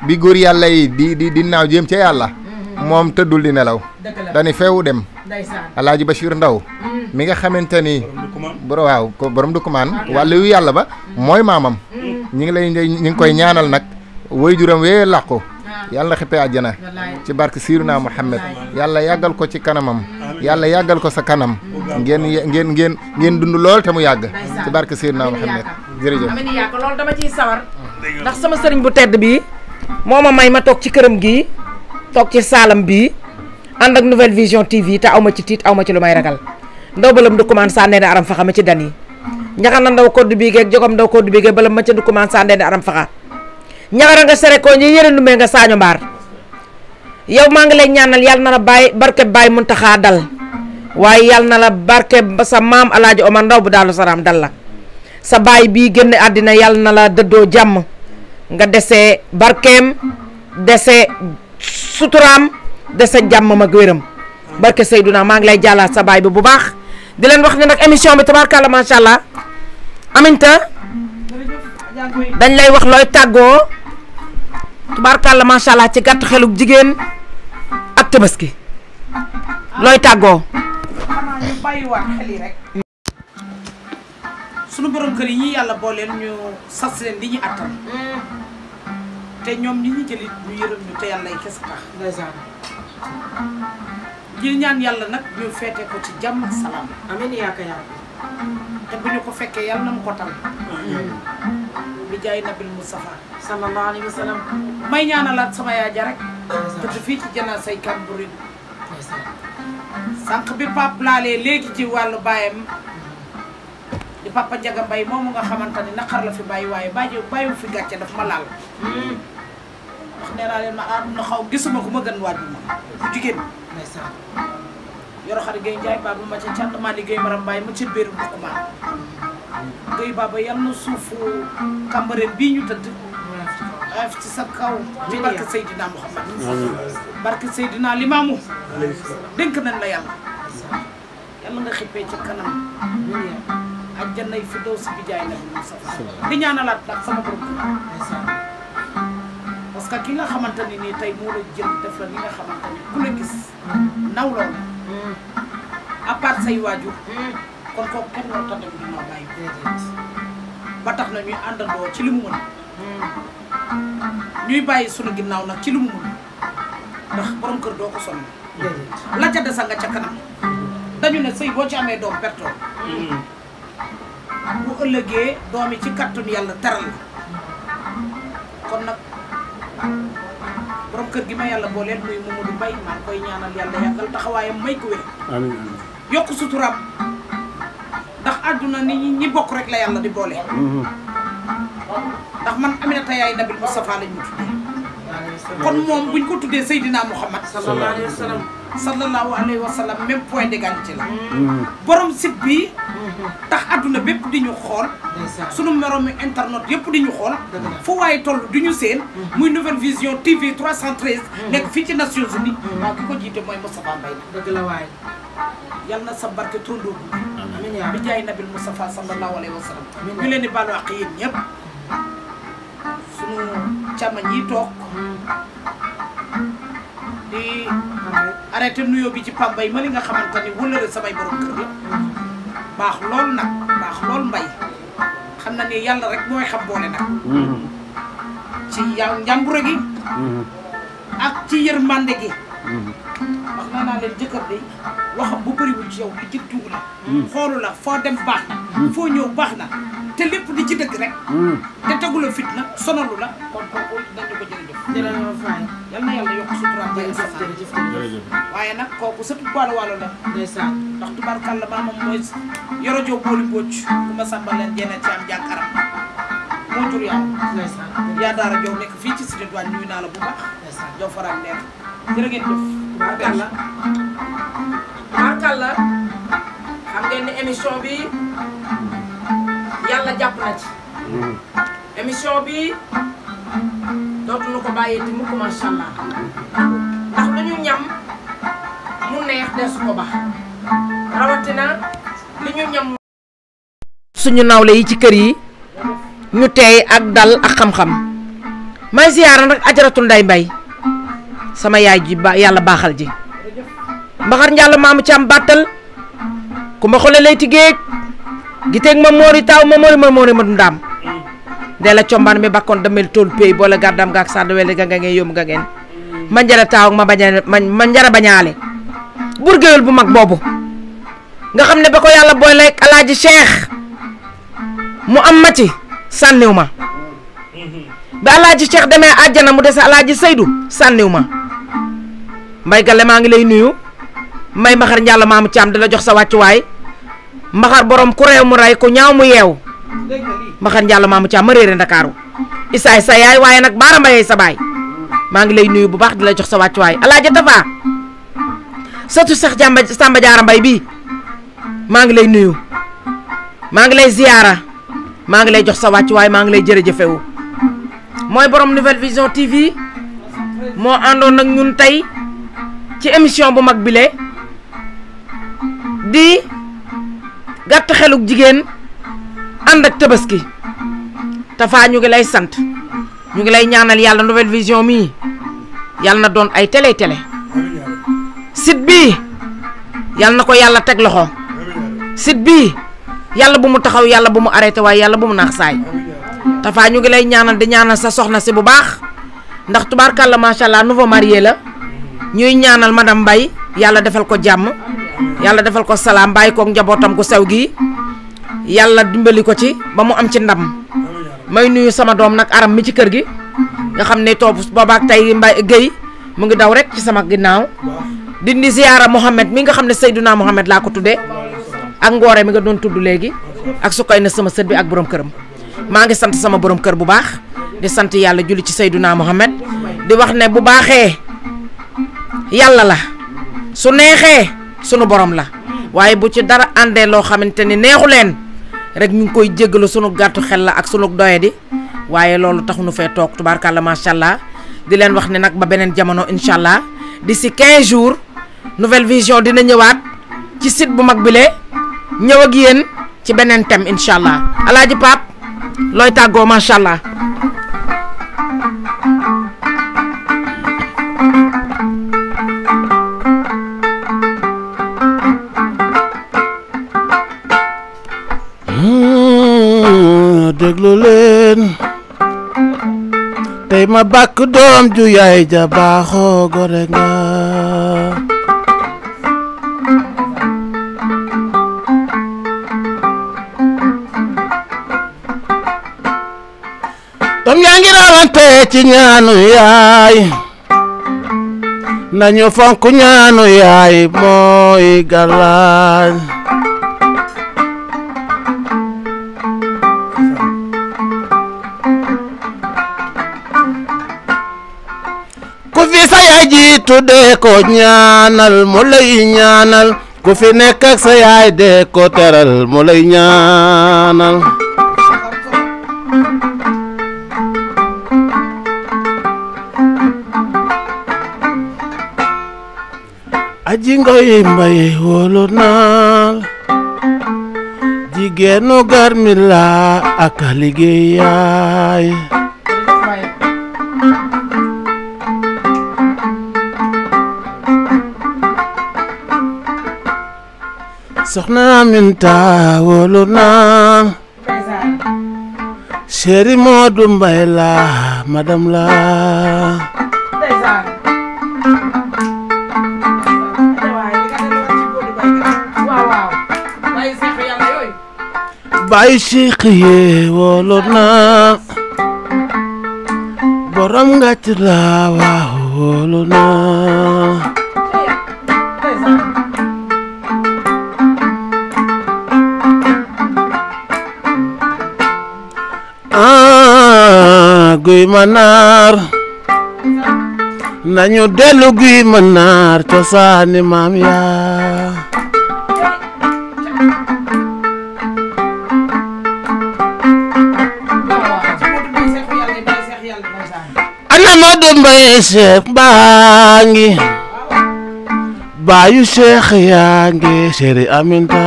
bi góor yàlla yi di naaw jëm ca yàlla moom tëddul di nelaw dañu feewu dem alaaji Bachir Ndaw mi nga xamante ni waaw ko borom du kumaan wàllu yu yàlla ba mooy maamam ñi ngi koy ñaanal nag woy juram wee làqu yàlla na xippee àjjana ci barke Siiruna Muhammad yàlla yàggal ko ci kanamam yàlla yàggal ko sa kanam ngeen dund lool te mu yàgg ci barke Siiruna Muhammad jërëjëf amiin yàgg loolu dama ciy sawar ndax sama sëriñ bu tedd bii moo ma may ma toog ci këram gii toog ci saalam bii ànd ak Nouvelle Vision TV te aw ma ci tiit aw ma ci lu may ragal ndaw balam du commande sànnee ne aram faxa ma ci dan yi ñaxana ndaw koddu bii geeg jogom ndaw koddu bii geeg balam ma ca du commande sànnee ne aram faxa ñaxara nga sere ko ñi yëre numee nga saaño mbaar yow maa ngi lay ñaanal yàlla na la bàyyi barke Baye Muntaxa dal waaye yàlla na la barke sa maam Alaaji Omar Ndaw bu Daaru Salaam dal la sa baay bii génn àddina yàlla na la dëddoo jàmm nga dese barkeem dese suturaam dese jàmmam ak wéram barke Seyduna maa ngi lay jàllaat sa baay bi bu baax di leen wax ne nag émission bi tabarkàlla macha allah Aminta dañ lay wax looy tàggoo tabarkàlla macha allah ci gàtt xeluk jigéen ak tabaski looy tàggoo. xanaa ñu bàyyiwaat xel yi rek. sunu borom kër yi ñi yàlla booleel ñu sas leen li ñu attan. te ñoom ñi ñu jëlit ñu yërëm ñu te yàlla yi kese tax. ndeysaan. ji ñaan yàlla nag ñu feete ko ci jàmm ak salaam. amiin yaaka yàlla. te bu ñu ko fekkee yàlla na mu ko tal. bi jaay nabil Mustafa sallallahu alayhi wa sallam. may ñaanalaat sama yaay ja rek. te fii ci jana say kan bu rin sànq bi pap laalee léegi ci wàllu baayam di papa Njaga Mbay moomu nga xamante ni naqar la fi bàyyi waaye bàyyiwu fi gàcce daf ma laal ndax nee naa leen ma àdduna xaw gisuma ku ma gën waaju ma bu jigéen yoro xari Géey Njaay baba ma ca cànd maa liggéey maram mbaay ma ca béeru ndokumaan Géey baba yal na suufu Kambareen bii ñu tëdd af ci sa kaw ci barke Seydina Muhammad barke Seydina Limaamu dénk nañ la yàlla yàlla nga xippee ci kanam ajjanay fi daw si bi jaay na bi Mustafa di ñaanalaat nag sama borom parce que ki nga xamante ni nii tey moo la jël def la ni nga xamante ni ku la gis nawloo la à part say waajur kon kooku kenn war ta dem dina bàyyi ba tax na ñuy àndandoo ci li mu mën ñuy bàyyi sunu ginnaaw nag ci lu mu mën ndax borom kër doo ko sonn la ca desa nga ca kanam dañu ne sëy boo ci amee doom pertoo bu ëllëgee doom yi ci kattun yàlla teral la kon nag borom kër gi ma yàlla booleel muy Mamadou Mbaye maa ngi koy ñaanal yàlla yàggal taxawaayam may ko wér yokk suturam ndax àdduna ni ñi bokk rek la yàlla di boole ndax man Aminata yaay Nabil Moustapha lañ mu tuddee kon moom buñ ko tuddee Seydina Muhammad sallallahu alayhi wa sallam sallallahu alayhi wa sallam même point d'égalité la borom site bi tax àdduna bépp di ñu xool sunu moromu internet yëpp di ñu xool fu waaye toll du ñu seen muy Nouvelle Vision TV 313 nekk fii ci Nations Unies waaw ki ko jiite mooy Moustapha Mbaye dëgg la waay. yal na sa barke turandoo bi jaay Nabil Moustapha sallallahu alayhi wa sallam ñu leen di baalu àq yéen ñëpp sunu càmmañ yi toog di arrêté nuyoo bi ci Pambay ma li nga xamante ni wëllëre samay borom kër la baax lool nag baax lool mbay xam na ni yàlla rek mooy xam boole nag ci njàmbure gi ak ci yërmande gi wax naa naa leen jëkkër de waxam bu bëriwul ci yow di jëg tuugu la xoolu la foo dem baax na foo ñëw baax na te lépp di ci dëgg rek te tegu la fitna sonalu la kon kooku dañu ko jërëjëf jërëjëf Faye. yal na yàlla yokk sutura waaye nag kooku sëtu wàllu wàllu la ndeysaan. ndax tubaarkàlla maamam mooy yoro joo booli mbóoc bu ma sàmba leen jeneen ci am jànkaram moo jur yaa ndeysaan. yaa daara jow nekk fii ci cité douane ñuy naa la bu baax jow faral leer jërë ngeen jëf tubaarkàlla tubaarkàlla xam ngeen ni émission bi yàlla jàpp na ci émission bi dootuñu ko bàyyee ti mukk macha allah ndax lu ñu ñam mu neex desu ko baax rawatina li ñu ñam suñu nawle yi ci kër yi ñu teey ak dal ak xam-xam may ziyaara nag ajaratu Nday Mbay sama yaay ji ba yàlla baaxal ji mbaxar njàll maamu ci am bàttal ku ma xole lay ti géej gi teeg ma moori taw ma moori ma dundaam de la combaan mi bakkoon damel tool pay boole gàddam gaak sàdd wele ga nga ngeen yóbbu nga ngeen ma njara taaw ma baña ma njara bañaale burgéwél bu mag boobu nga xam ne ba ko yàlla booy lay alaaji Cheikh mu am ma ci sànniw ma ba alaaji Cheikh demee àjjana mu dese alaaji Seydou sànniw ma mbay gale maa ngi lay nuyu may mbaxar njàll maamu caam di la jox sa wàccuwaay mbaxar borom ku réew mu rey ku ñaaw mu yeew mbaxar njàll maamu caam ma réere ndakaaru isaay sa yaay waaye nag baara mbayee sa baay maa ngi lay nuyu bu baax di la jox sa wàccuwaay alaaji Tafa sëtu sax Samba Jaara Mbay bii maa ngi lay nuyu maa ngi lay ziyaara maa ngi lay jox sa wàcc waaye maa ngi lay jërëjëfewu mooy borom Nouvelle Vision TV moo àndoon ak ñun tey ci émission bu mag bile di gàtt xeluk jigéen ànd ak Tabaski Tafa ñu ngi lay sant ñu ngi lay ñaanal yàlla Nouvelle Vision mii yàlla na doon ay télé site bii yàlla na ko yàlla teg loxo site bii yàlla bu mu taxaw yàlla bu mu arrêté waaye yàlla bu mu naax saay Tafa ñu ngi lay ñaanal di ñaanal sa soxna si bu baax ndax tubaarkàlla macha allah nouveau marié la ñuy ñaanal madame Mbaye yàlla defal ko jàmm yàlla defal ko salaam bàyyi koog njabootam gu sew gi yàlla dimbali ko ci ba mu am ci ndam may nuyu sama doom nag aram mi ci kër gi nga xam ne toog boobaak tey Mbaye Guèye mu ngi daw rek ci sama ginnaaw dindi ziyaara Mohamed mi nga xam ne Seydouna Mohamed laa ko tuddee ak ngoore mi nga doon tudd léegi ak su koy na sama sët bi ak borom këram maa ngi sant sama borom kër bu baax di sant yàlla julli ci Seydouna Mohamed di wax ne bu baaxee yàlla la su neexee sunu borom la waaye bu ci dara àndee loo xamante ni neexu leen rek ñu ngi koy jéggalu sunu gàttu xel la ak sunu doyadi waaye loolu taxu nu fee toog tubaarkàlla macha allah di leen wax ne nag ba beneen jamono incha allah d'ici 15 jours Nouvelle Vision dina ñëwaat ci site bu mag bile ñëw ak yéen ci beneen thème incha allah alaaji Pape looy tàggoo macha allah. déglu leen tey ma bàkk doom ju yaay ja baaxoo gore nga doom yaa ngi rawante ci ñaanu yaay nañu fonk ñaanu yaay mooy galaaj ku fi sa yaay ji tudde ko ñaanal mu lay ñaanal ku fi nekk ak sa yaay de ko teral mu lay ñaanal aji ngoy mbay wóolu naal jigéenu garmi la ak liggéeyaay soxna Aminta wóolu naal chéri Modou Mbay la madame la Baay Cheikh ye wóolu na borom ngàcc la waaw wóolu na Guy Manar nañu dellu Guy Manar cosaani maam yaa ana Modou Mbaye Cheikh baa ngi baayu Cheikh yaa ngi chéri Aminta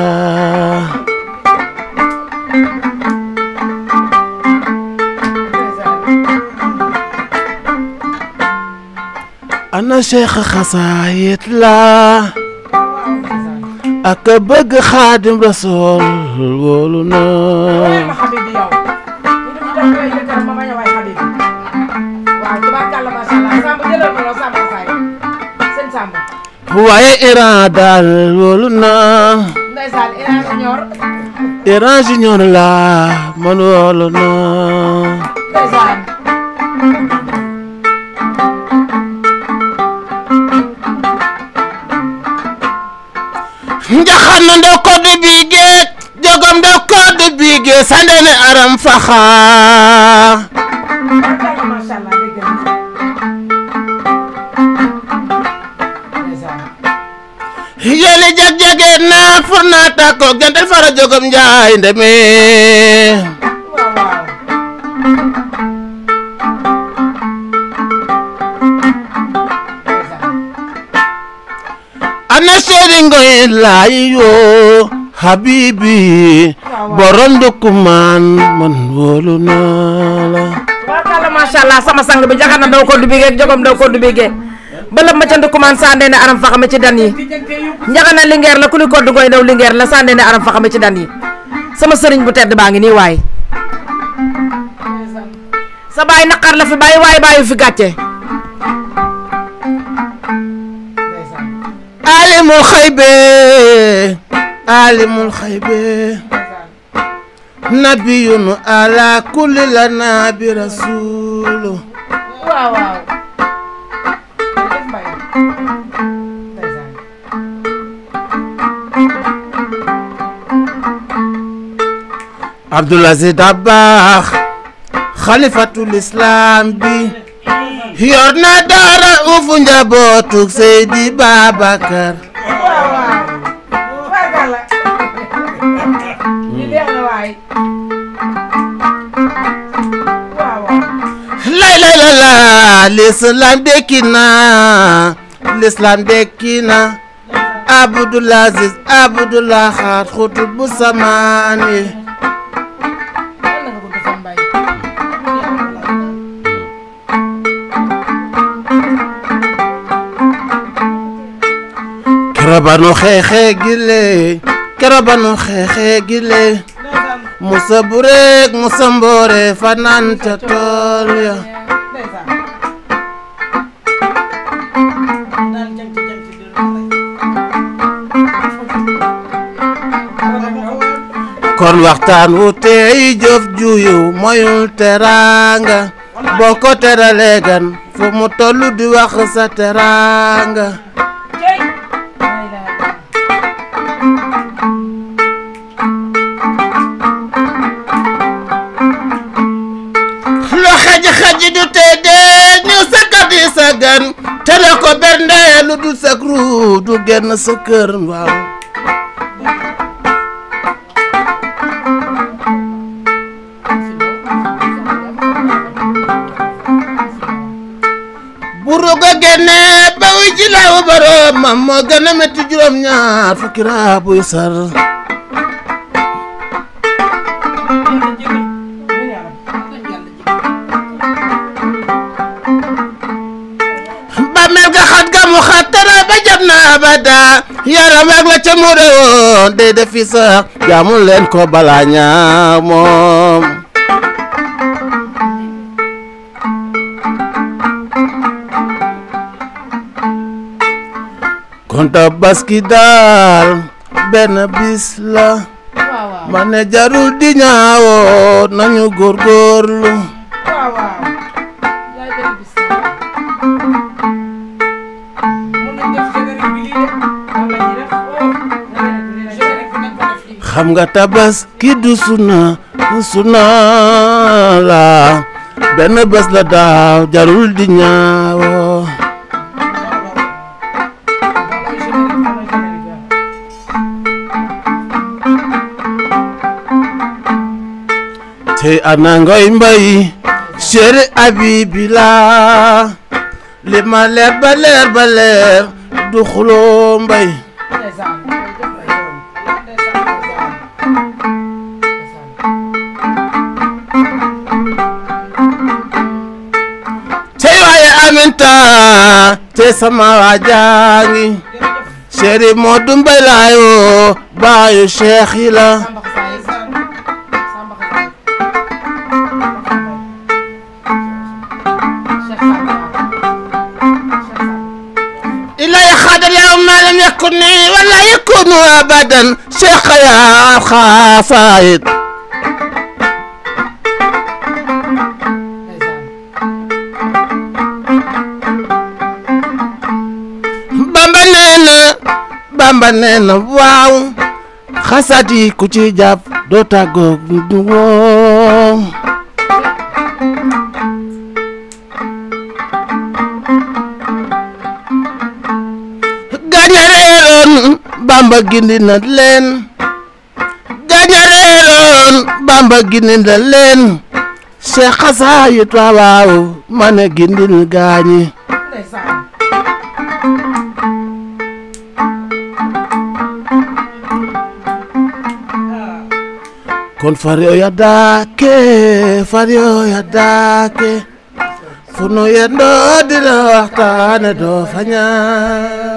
ana Cheikh xasaayit la ak bëgg Xaadim Rasool wóolu na waaye Iran daal wóolu na Iran Junior la man wóolu na njaxana ndo koddu bige jogom ndo koddu bige sandene aram faxa yele jag-jage na furna tako jantal fara jogom njaay ndeme ana Sëriñ Ngoy laay yoo habibi borom Ndoukoumane man wóolu naa la tubaarkalla macha allah sama sang bi jaxana daw ko du bigee jogom daw ko du bigee bëlëb ma ca Ndoukoumane sande ne aram faxame ci dan yi njaxana lingeer la ku li koddu ngoy daw lingeer la sande ne aram faxame ci dan yi sama sëriñ bu tedd baa ngi nii waaye sa baay naqar la fi bàyyi waaye bàyyi fi gàcce alimul xaybe nabiyun ala kulli la nabi rasulu waaw waaw Abdoul Aziz Dabakh xalifatul islam bi yor na daara ufu njabootu Seydi Babacar la l'islam dekki na Abdoul Aziz Abdoul Ahad xutubu samaani kerabanu xeexe gile musa burek musa mboore fanaan ca tool ya kon waxtaan wu tey jëf juyu moyul teranga boo ko teralee gan fu mu tollu di wax sa teranga lo xaji du tey dee ñu sakati sa gan tere ko bernde lu dul sak ru du genn sa kër waaw buruga genne bawi jilaw borom mam moo gën a metti juróom ñaar fukki raabuy sar ba mel ga xat ga mu xat tara ba jam na abada yaram ak la ca mu rewoon day def fi sax jaamul leen ko balaa ñaaw moom kon Tabaski daal benn bis la ma ne jarul di ñaawoo nañu góorgóorlu xam nga Tabaski du suna la benn bés la daaw jarul di ñaawoo te ana Ngoy Mbay chéri Habibi la li ma leer ba leer du xuloo Mbay te waaye Aminta te sama waajangi chéri Modou Mbay laayo baayu Cheikh yi la ما لم يكن ولا يكون أبدا شيخ يا خافايد Bamba neena waaw xasati ku ci jàpp doo tàggoog woom Bamba gindi na leen gañareeloon Bamba gindi na leen Cheikh xasaayit waaw ma ne gindil gaañi kon far yo ya daake fu nu yendoo di la waxtaane doo fa ñaan